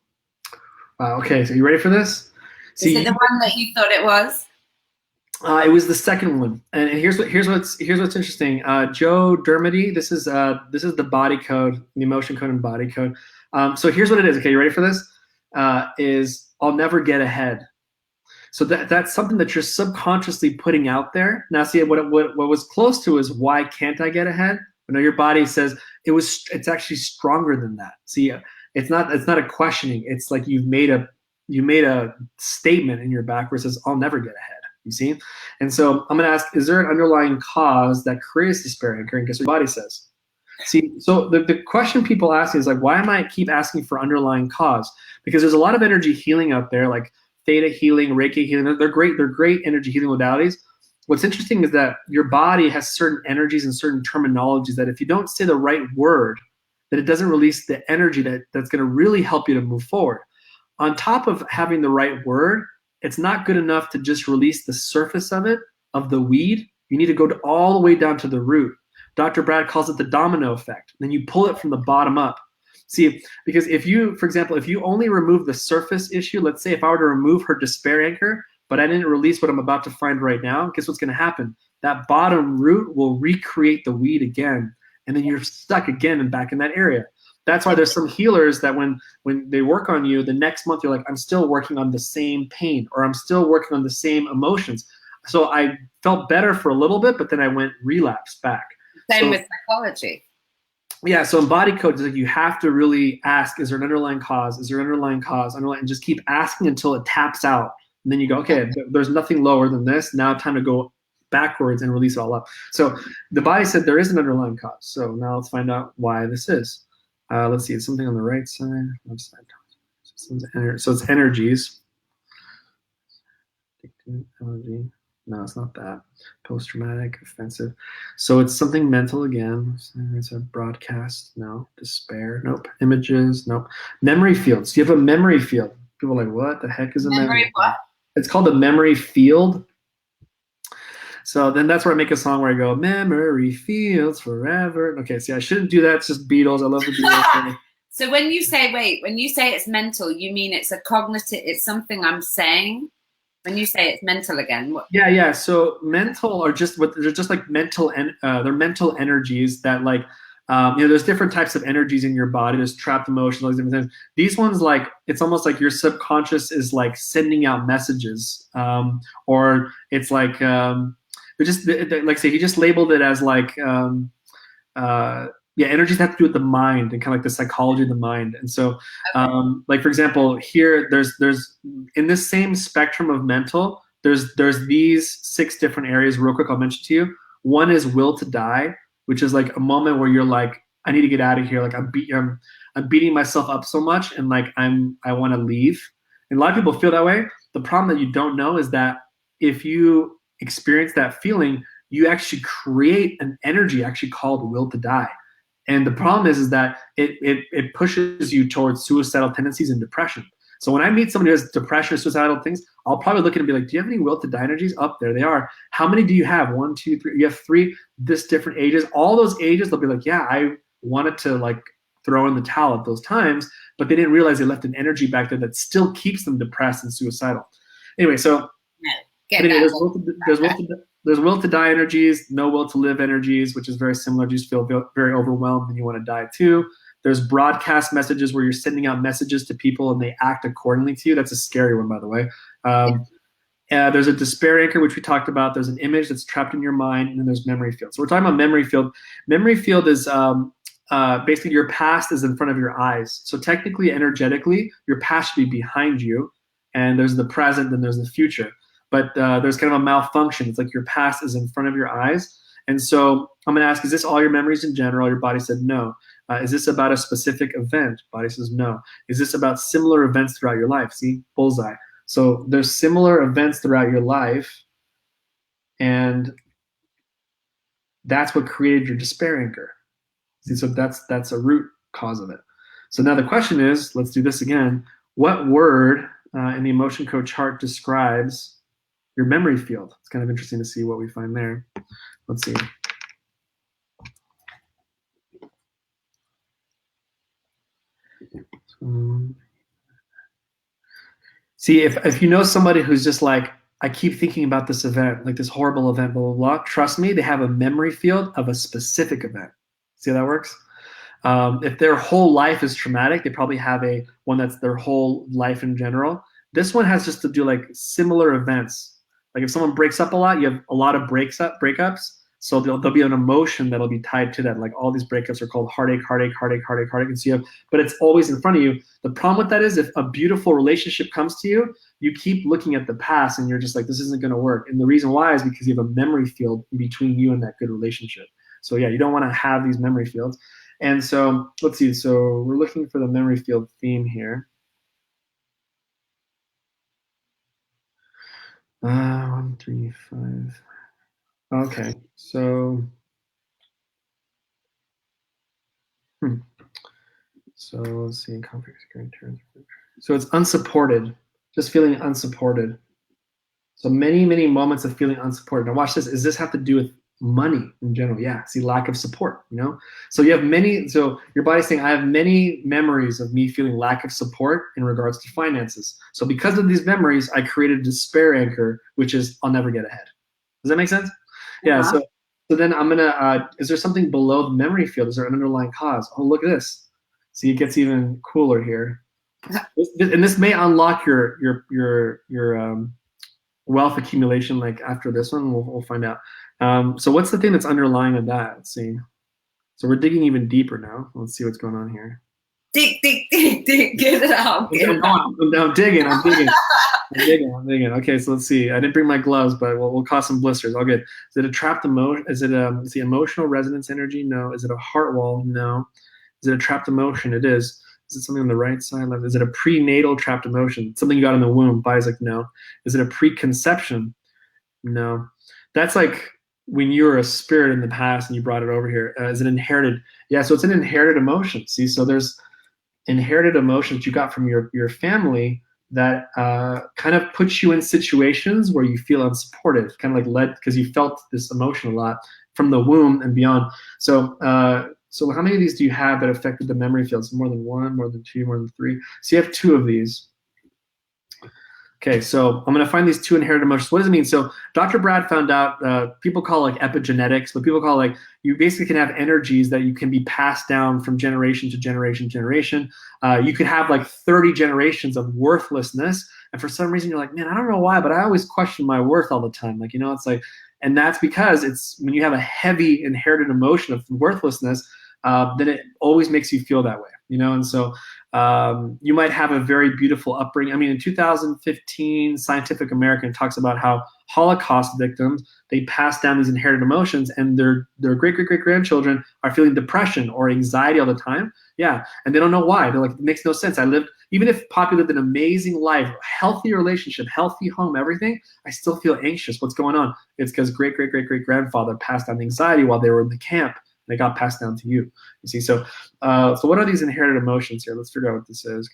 Wow. Okay. So you ready for this? Is it the one that you thought it was? It was the second one, and here's what's interesting. Joe Dermody. This is the body code, the emotion code, and body code. So here's what it is. Okay, you ready for this? Is I'll never get ahead. So that's something that you're subconsciously putting out there. Now, see what was close to is why can't I get ahead? But no, your body says it's actually stronger than that. See, it's not a questioning. It's like you made a statement in your back where it says I'll never get ahead. You see? And so I'm going to ask, is there an underlying cause that creates despair anchor? And guess what your body says? See, so the question people ask is like, why am I keep asking for underlying cause? Because there's a lot of energy healing out there, like theta healing, Reiki healing. They're great energy healing modalities. What's interesting is that your body has certain energies and certain terminologies that if you don't say the right word, that it doesn't release the energy that's going to really help you to move forward. On top of having the right word, it's not good enough to just release the surface of the weed. You need to go all the way down to the root. Dr. Brad calls it the domino effect. Then you pull it from the bottom up. See, because for example, if you only remove the surface issue, let's say if I were to remove her despair anchor, but I didn't release what I'm about to find right now, guess what's going to happen? That bottom root will recreate the weed again, and then you're stuck again and back in that area. That's why there's some healers that when they work on you, the next month you're like, I'm still working on the same pain, or I'm still working on the same emotions. So I felt better for a little bit, but then I went relapse back. Same with psychology. Yeah, so in body code, it's like you have to really ask, is there an underlying cause? Is there an underlying cause? And just keep asking until it taps out. And then you go, okay, there's nothing lower than this. Now time to go backwards and release it all up. So the body said there is an underlying cause. So now let's find out why this is. Let's see, it's something on the right side, left side. So it's energies. Energy. No, it's not that. Post-traumatic, offensive. So it's something mental again. It's a broadcast. No. Despair. Nope. Images. Nope. Memory fields. You have a memory field. People are like, what the heck is a memory field? What? It's called a memory field. So then that's where I make a song where I go, memory fields forever. Okay, see, I shouldn't do that. It's just Beatles. I love the Beatles. So when you say it's mental, you mean it's a cognitive, it's something I'm saying? When you say it's mental again, what? Yeah. So mental are just what they're just like mental, and they're mental energies that like, there's different types of energies in your body. There's trapped emotions, all these different things. These ones, like, it's almost like your subconscious is like sending out messages, or it's like, like say he just labeled it as like, energies have to do with the mind and kind of like the psychology of the mind. And so, like for example, here there's in this same spectrum of mental, there's these 6 different areas. Real quick, I'll mention to you. One is will to die, which is like a moment where you're like, I need to get out of here. Like I'm beating myself up so much, and like I want to leave. And a lot of people feel that way. The problem that you don't know is that if you experience that feeling, you actually create an energy actually called will to die. And the problem is that it pushes you towards suicidal tendencies and depression. So when I meet somebody who has depression or suicidal things, I'll probably look at it and be like, do you have any will to die energies? Up there they are. How many do you have? 1, 2, 3. You have 3, this different ages. All those ages, they'll be like, yeah, I wanted to like throw in the towel at those times, but they didn't realize they left an energy back there that still keeps them depressed and suicidal. Anyway, so there's will to die energies, no will to live energies, which is very similar. You just feel very overwhelmed and you want to die too. There's broadcast messages where you're sending out messages to people and they act accordingly to you. That's a scary one, by the way. There's a despair anchor, which we talked about. There's an image that's trapped in your mind, and then there's memory field. So we're talking about memory field. Memory field is basically your past is in front of your eyes. So technically, energetically, your past should be behind you, and there's the present, then there's the future. But there's kind of a malfunction. It's like your past is in front of your eyes. And so I'm going to ask, is this all your memories in general? Your body said no. Is this about a specific event? Body says no. Is this about similar events throughout your life? See, bullseye. So there's similar events throughout your life, and that's what created your despair anchor. See, so that's a root cause of it. So now the question is, let's do this again. What word in the emotion code chart describes your memory field? It's kind of interesting to see what we find there. Let's see. See, if you know somebody who's just like, I keep thinking about this event, like this horrible event, blah, blah, blah, trust me, they have a memory field of a specific event. See how that works? If their whole life is traumatic, they probably have one that's their whole life in general. This one has just to do like similar events. Like if someone breaks up a lot, you have a lot of breakups. So there'll be an emotion that'll be tied to that. Like all these breakups are called heartache. And so but it's always in front of you. The problem with that is if a beautiful relationship comes to you, you keep looking at the past and you're just like, this isn't going to work. And the reason why is because you have a memory field between you and that good relationship. So yeah, you don't want to have these memory fields. And so let's see. So we're looking for the memory field theme here. 1, 3, 5. Okay, so so let's see. Conflict, security, terms. So it's unsupported, just feeling unsupported. So many moments of feeling unsupported. Now watch this. Does this have to do with money in general? Yeah. See, lack of support. So you have many. So your body's saying, I have many memories of me feeling lack of support in regards to finances. So because of these memories, I created a despair anchor, which is I'll never get ahead. Does that make sense? Yeah. So then I'm gonna. Is there something below the memory field? Is there an underlying cause? Oh, look at this. See, it gets even cooler here. And this may unlock your wealth accumulation like after this one. We'll find out. So what's the thing that's underlying of that? Let's see. So we're digging even deeper now. Let's see what's going on here. Dig, get it out. Get it out. I'm digging. Okay, so let's see. I didn't bring my gloves, but we'll cause some blisters. All good. Is it a trapped emotion? Is it the emotional resonance energy? No. Is it a heart wall? No. Is it a trapped emotion? It is. Is it something on the right side? Left? Is it a prenatal trapped emotion? Something you got in the womb? Body's like, no. Is it a preconception? No. That's like when you were a spirit in the past and you brought it over here. Is it inherited? Yeah, so it's an inherited emotion. See, so there's inherited emotions you got from your family that kind of puts you in situations where you feel unsupported, kind of like led because you felt this emotion a lot from the womb and beyond. So so how many of these do you have that affected the memory fields? More than one, more than two, more than three? So you have two of these. Okay, so I'm going to find these two inherited emotions. What does it mean? So Dr. Brad found out, people call it like epigenetics, but people call it like you basically can have energies that you can be passed down from generation to generation to generation. You could have like 30 generations of worthlessness. And for some reason, you're like, man, I don't know why, but I always question my worth all the time. Like, you know, it's like, and that's because it's when you have a heavy inherited emotion of worthlessness, then it always makes you feel that way, you know? And so you might have a very beautiful upbringing. I mean, in 2015, Scientific American talks about how Holocaust victims, they pass down these inherited emotions and their great-great-great-grandchildren are feeling depression or anxiety all the time. Yeah, and they don't know why. They're like, it makes no sense. Even if Poppy lived an amazing life, healthy relationship, healthy home, everything, I still feel anxious. What's going on? It's because great-great-great-great-grandfather passed down anxiety while they were in the camp. They got passed down to you. You see, so so what are these inherited emotions here? Let's figure out what this is.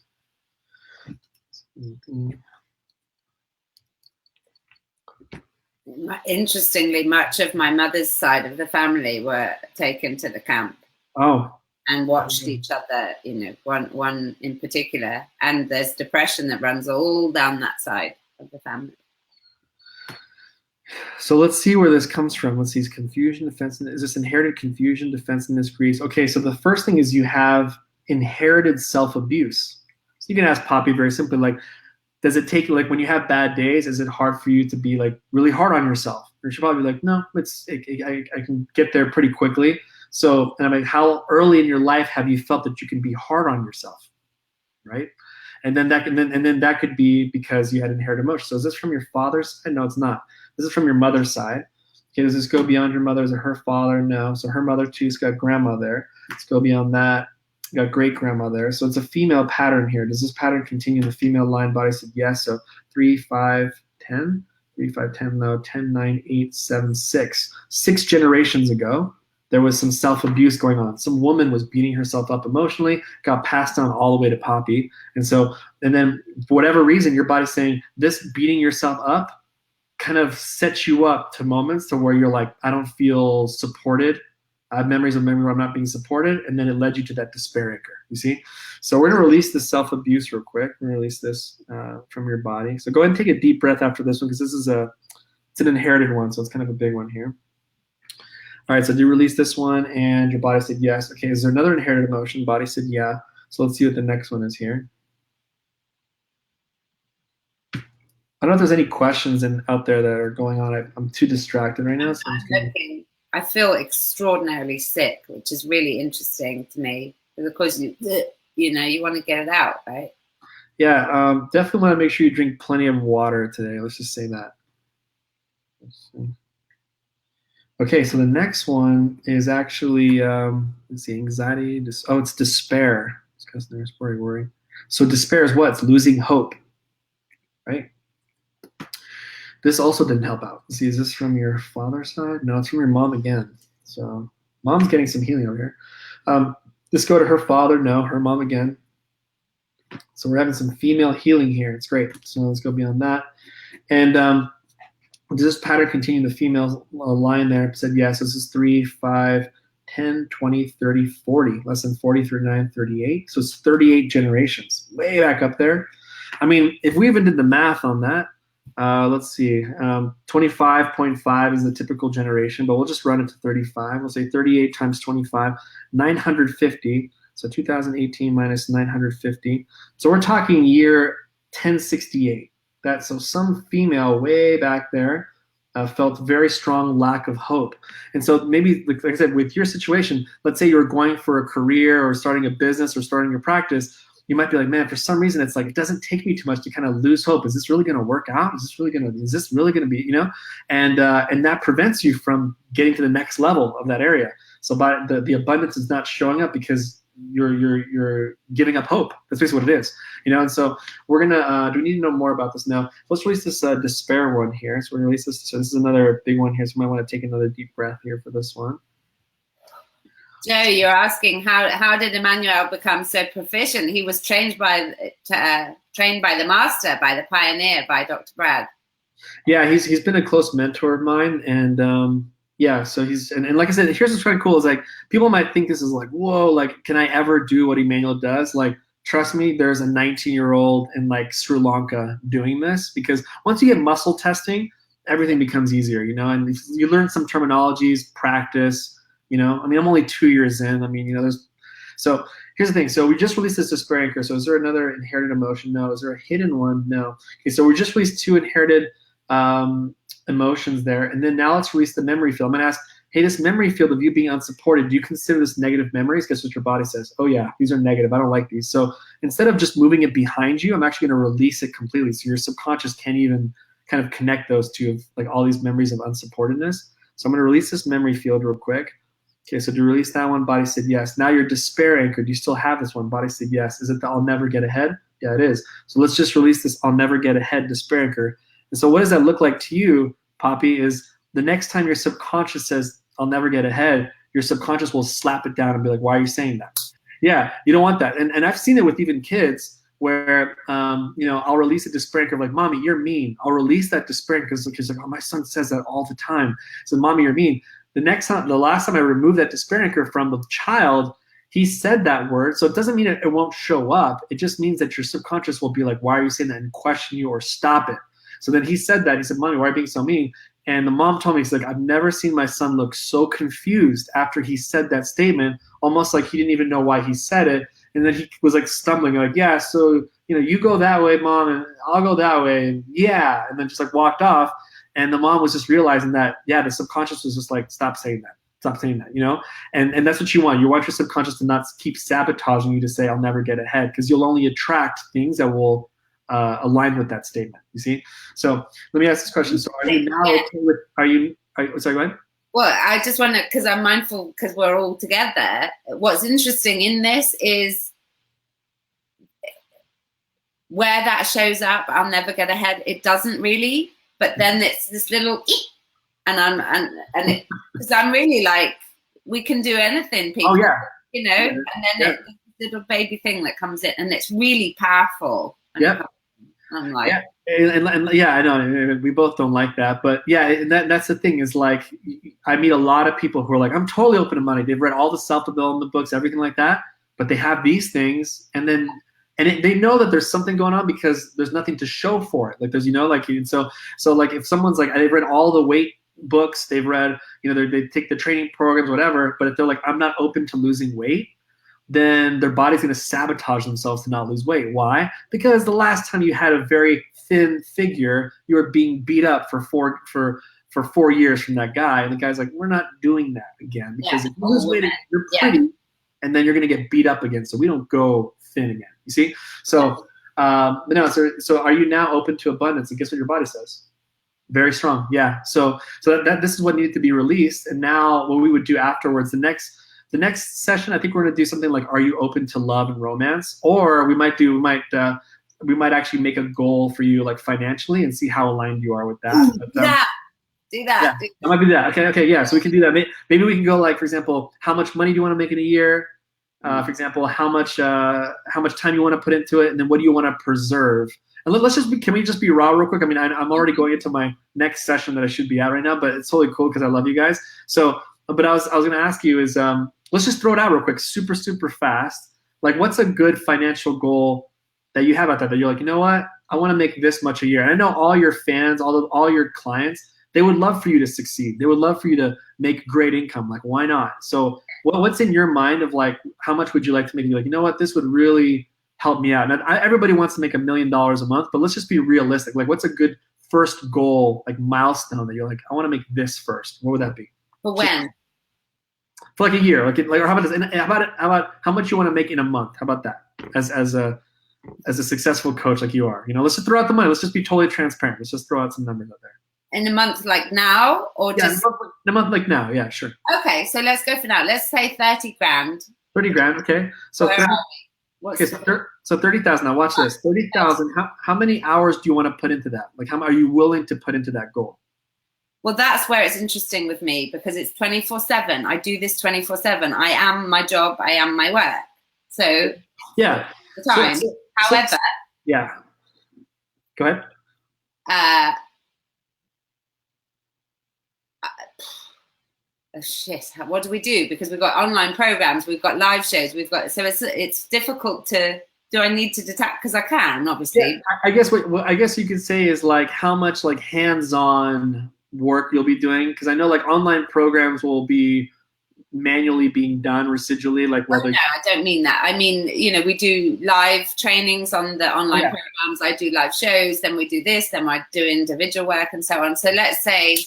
Interestingly, much of my mother's side of the family were taken to the camp. Oh. And watched each other, you know, one in particular. And there's depression that runs all down that side of the family. So let's see where this comes from. Let's see, is confusion, defensiveness. Is this inherited confusion, defensiveness, grief? Okay, so the first thing is you have inherited self-abuse. So you can ask Poppy very simply, like, does it take, like, when you have bad days, is it hard for you to be, like, really hard on yourself? Or she'll probably be like, no, I can get there pretty quickly. So, and I'm like, how early in your life have you felt that you can be hard on yourself, right? And then that could be because you had inherited emotions. So is this from your father's side? No, it's not. This is from your mother's side. Okay, does this go beyond your mother? Is it her father? No. So her mother too, has got grandma there. Let's go beyond that. Got great grandma there. So it's a female pattern here. Does this pattern continue in the female line? Body said yes. So 3, 5, 10. 3, 5, 10, no, 10, 9, 8, 7, 6. 6 generations ago, there was some self-abuse going on. Some woman was beating herself up emotionally, got passed down all the way to Poppy. And then for whatever reason, your body's saying this beating yourself up kind of sets you up to moments to where you're like, I don't feel supported. I have memories of memory where I'm not being supported. And then it led you to that despair anchor, you see? So we're gonna release the self-abuse real quick. We're gonna release this from your body. So go ahead and take a deep breath after this one, because this is it's an inherited one, so it's kind of a big one here. All right, so do release this one, and your body said yes. Okay, is there another inherited emotion? Body said yeah. So let's see what the next one is here. I don't know if there's any questions out there that are going on. I'm too distracted right now. So I feel extraordinarily sick, which is really interesting to me, because you know, you want to get it out, right? Yeah, definitely want to make sure you drink plenty of water today. Let's just say that. Let's see. Okay, so the next one is actually, let's see, anxiety. It's despair. It's because there's worry. So despair is what? It's losing hope, right? This also didn't help out. Let's see, is this from your father's side? No, it's from your mom again. So mom's getting some healing over here. Let's go to her father. No, her mom again. So we're having some female healing here. It's great. So let's go beyond that. And does this pattern continue in the female line there? It said yes. This is 3, 5, 10, 20, 30, 40. Less than 40, 39, 38. So it's 38 generations. Way back up there. I mean, if we even did the math on that, let's see, 25.5 is the typical generation, but we'll just run it to 35. We'll say 38 times 25, 950. So 2018 minus 950. So we're talking year 1068. So some female way back there felt very strong lack of hope. And so maybe, like I said, with your situation, let's say you're going for a career or starting a business or starting your practice, you might be like, man, for some reason, it's like, it doesn't take me too much to kind of lose hope. Is this really going to work out? Is this really going to be, you know? And that prevents you from getting to the next level of that area. So by the abundance is not showing up because you're giving up hope. That's basically what it is, you know. And so we're gonna do we need to know more about this now? Let's release this despair one here. So we're gonna release this. So this is another big one here. So we might want to take another deep breath here for this one. Joe, you're asking how did Emmanuel become so proficient? He was trained by the master, by the pioneer, by Dr. Brad. Yeah, he's been a close mentor of mine, and yeah, so he's and like I said, here's what's kind of cool is like people might think this is like, whoa, like can I ever do what Emmanuel does? Like, trust me, there's a 19-year-old in like Sri Lanka doing this, because once you get muscle testing, everything becomes easier, you know, and you learn some terminologies, practice, you know. I mean, I'm only 2 years in. I mean, you know, so here's the thing. So we just released this despair anchor. So is there another inherited emotion? No. Is there a hidden one? No. Okay, so we just released 2 inherited emotions there, and then now let's release the memory field. I'm gonna ask, hey, this memory field of you being unsupported, do you consider this negative memories? Guess what your body says? Oh yeah, these are negative. I don't like these. So instead of just moving it behind you, I'm actually gonna release it completely. So your subconscious can't even kind of connect those two of like all these memories of unsupportedness. So I'm gonna release this memory field real quick. Okay, so to release that one, body said yes. Now your despair anchor, do you still have this one? Body said yes. Is it the I'll never get ahead? Yeah, it is. So let's just release this I'll never get ahead despair anchor. And so what does that look like to you, Poppy, is the next time your subconscious says, I'll never get ahead, your subconscious will slap it down and be like, why are you saying that? Yeah, you don't want that. And I've seen it with even kids where, you know, I'll release a despair anchor like, mommy, you're mean. I'll release that despair anchor because like, oh, my son says that all the time. So mommy, you're mean. The last time I removed that despair anchor from the child, he said that word. So it doesn't mean it won't show up. It just means that your subconscious will be like, why are you saying that, and question you or stop it. So then he said that. He said, mommy, why are you being so mean? And the mom told me, he's like, I've never seen my son look so confused after he said that statement, almost like he didn't even know why he said it. And then he was like stumbling, like, yeah, so, you know, you go that way, mom, and I'll go that way. And yeah. And then just like walked off. And the mom was just realizing that, yeah, the subconscious was just like, stop saying that. Stop saying that, you know? And that's what you want. You want your subconscious to not keep sabotaging you to say, I'll never get ahead, because you'll only attract things that will align with that statement, you see? So let me ask this question. So are you now okay with, sorry, go ahead. Well, I just want to, because I'm mindful, because we're all together. What's interesting in this is where that shows up, I'll never get ahead. It doesn't really, but then it's this little, because I'm really like, we can do anything, people. Oh, yeah. You know, and then it's this little baby thing that comes in, and it's really powerful. Yeah. I'm like, and yeah, I know we both don't like that, but yeah, and that's the thing is like, I meet a lot of people who are like, I'm totally open to money. They've read all the self-development books, everything like that, but they have these things, and they know that there's something going on because there's nothing to show for it. Like there's, you know, like, so like if someone's like, they've read all the weight books, they've read, you know, they take the training programs, whatever, but if they're like, I'm not open to losing weight, then their body's going to sabotage themselves to not lose weight. Why? Because the last time you had a very thin figure, you were being beat up for 4 years from that guy, and the guy's like, we're not doing that again, because if you lose weight, you're pretty, and then you're going to get beat up again. So we don't go thin again. You see? So, but no. So are you now open to abundance? And guess what your body says? Very strong. Yeah. So that this is what needed to be released. And now what we would do afterwards, the next session, I think we're going to do something like, are you open to love and romance? Or we might actually make a goal for you, like financially, and see how aligned you are with that. Do that. Yeah, that might be that. Okay. Yeah. So we can do that. Maybe we can go like, for example, how much money do you want to make in a year? For example, how much time you want to put into it, and then what do you want to preserve? And can we just be raw real quick? I mean, I'm already going into my next session that I should be at right now, but it's totally cool because I love you guys. So, but I was going to ask you is, let's just throw it out real quick, super, super fast. Like, what's a good financial goal that you have out there that you're like, you know what? I want to make this much a year. And I know all your fans, all your clients, they would love for you to succeed. They would love for you to make great income. Like, why not? So what's in your mind of like, how much would you like to make? You're like, you know what, this would really help me out. And everybody wants to make $1 million a month, but let's just be realistic. Like, what's a good first goal, like milestone that you're like, I want to make this first? What would that be? For when? For like a year, like or how about this? How about how much you want to make in a month? How about that? As a successful coach like you are, let's just throw out the money. Let's just be totally transparent. Let's just throw out some numbers out there. In a month like now, or just in a month like now? Yeah, sure. Okay, so let's go for now. Let's say 30 grand. 30 grand, okay. So so 30,000. Now watch this. 30,000. How many hours do you want to put into that? Like, how are you willing to put into that goal? Well, that's where it's interesting with me, because it's 24/7. I do this 24/7. I am my job. I am my work. So yeah. The time. However. Yeah. Go ahead. Oh shit! What do we do? Because we've got online programs, we've got live shows, so it's difficult to. Do I need to detach? Because I can, obviously. Yeah, I guess what I guess you could say is like how much like hands-on work you'll be doing, because I know like online programs will be manually being done residually, like whether. No, I don't mean that. I mean, we do live trainings on the online programs. I do live shows, then we do this, then I do individual work and so on. So let's say.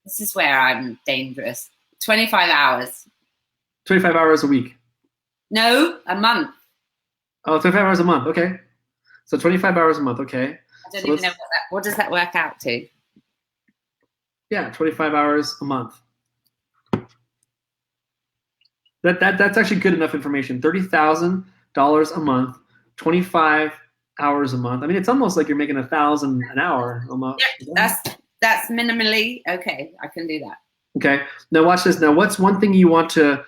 This is where I'm dangerous. 25 hours. 25 hours a week? No, a month. Oh, 25 hours a month. Okay. So 25 hours a month. Okay. I don't even know what does that work out to? Yeah, 25 hours a month. That's actually good enough information. $30,000 a month, 25 hours a month. I mean, it's almost like you're making $1,000 an hour almost. Yeah, that's minimally okay. I can do that. Okay. Now watch this. Now, what's one thing you want to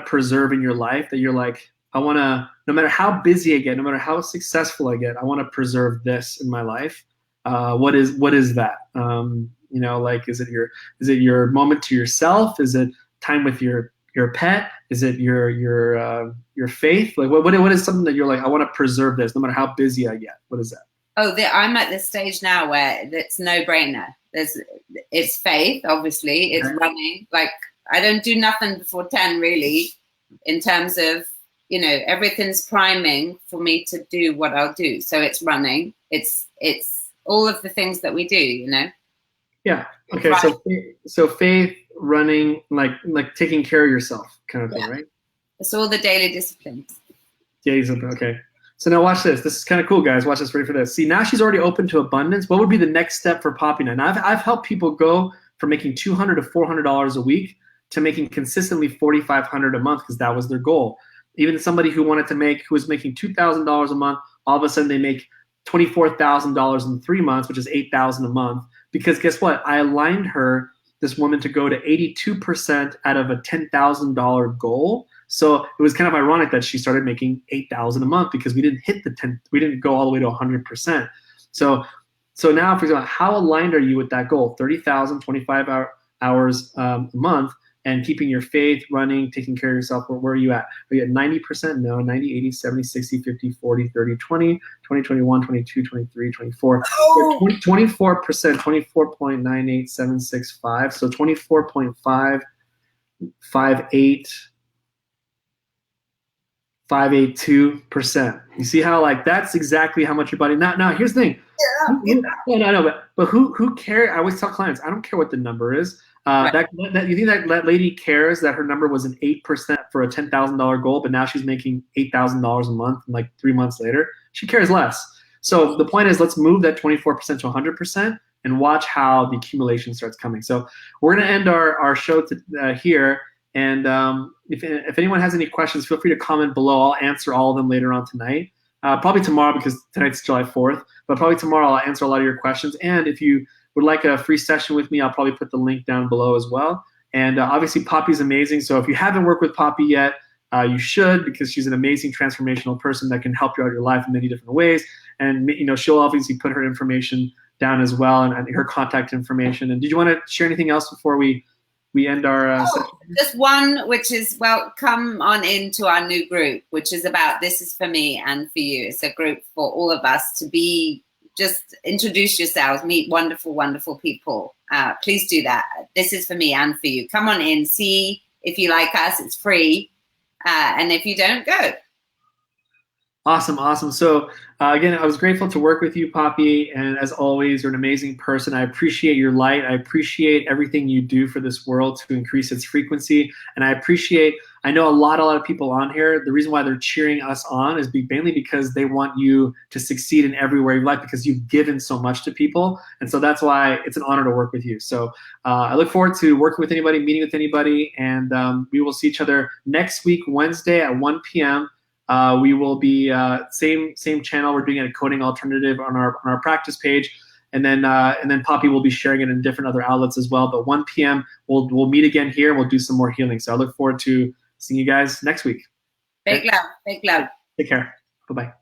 preserve in your life that you're like, I want to, no matter how busy I get, no matter how successful I get, I want to preserve this in my life. What is that? Like, is it your moment to yourself? Is it time with your pet? Is it your faith? Like, what is something that you're like, I want to preserve this no matter how busy I get? What is that? Oh, I'm at this stage now where it's no-brainer. It's faith, obviously. It's running. Like, I don't do nothing before 10, really, in terms of, everything's priming for me to do what I'll do. So it's running. It's all of the things that we do, Yeah. Okay. So faith, running, like taking care of yourself, kind of thing, right? It's all the daily disciplines. Daily discipline. Okay. So now watch this. This is kind of cool, guys. Watch this. Ready for this. See, now she's already open to abundance. What would be the next step for Poppy now? Now I've helped people go from making $200 to $400 a week to making consistently $4,500 a month, because that was their goal. Even somebody who was making $2,000 a month, all of a sudden they make $24,000 in 3 months, which is $8,000 a month. Because guess what? I aligned this woman, to go to 82% out of a $10,000 goal. So it was kind of ironic that she started making $8,000 a month, because we didn't go all the way to 100%. So now, for example, how aligned are you with that goal? 30,000, 25 hours a month, and keeping your faith, running, taking care of yourself. Where are you at? Are you at 90%? No, 90, 80, 70, 60, 50, 40, 30, 20, 20, 21, 22, 23, 24. Oh. 24%, 24.98765. So 24.582%. You see how that's exactly how much your body. Now here's the thing. Yeah. No. But who cares? I always tell clients, I don't care what the number is. Right. You think that lady cares that her number was an 8% for a $10,000 goal, but now she's making $8,000 a month, and 3 months later, she cares less. So the point is, let's move that 24% to 100% and watch how the accumulation starts coming. So we're going to end our show here. And if anyone has any questions, feel free to comment below. I'll answer all of them later on tonight. Probably tomorrow, because tonight's July 4th. But probably tomorrow I'll answer a lot of your questions. And if you would like a free session with me, I'll probably put the link down below as well. And obviously, Poppy's amazing. So if you haven't worked with Poppy yet, you should, because she's an amazing transformational person that can help you out your life in many different ways. And she'll obviously put her information down as well, and her contact information. And did you want to share anything else before we end our session? Just one, which is, come on into our new group, which is about This Is For Me and For You. It's a group for all of us to be just introduce yourselves, meet wonderful, wonderful people. Please do that. This is for me and for you. Come on in, see if you like us. It's free. And if you don't, go. Awesome, awesome. So again, I was grateful to work with you, Poppy, and as always, you're an amazing person. I appreciate your light. I appreciate everything you do for this world to increase its frequency, and I know a lot of people on here, the reason why they're cheering us on is mainly because they want you to succeed in everywhere you like, because you've given so much to people, and so that's why it's an honor to work with you. So I look forward to working with anybody, meeting with anybody, and we will see each other next week, Wednesday at 1 p.m. We will be same channel. We're doing it at Coding Alternative on our practice page, and then Poppy will be sharing it in different other outlets as well. But 1 p.m. we'll meet again here, and we'll do some more healing. So I look forward to seeing you guys next week. Big love, big love. Take care. Bye bye.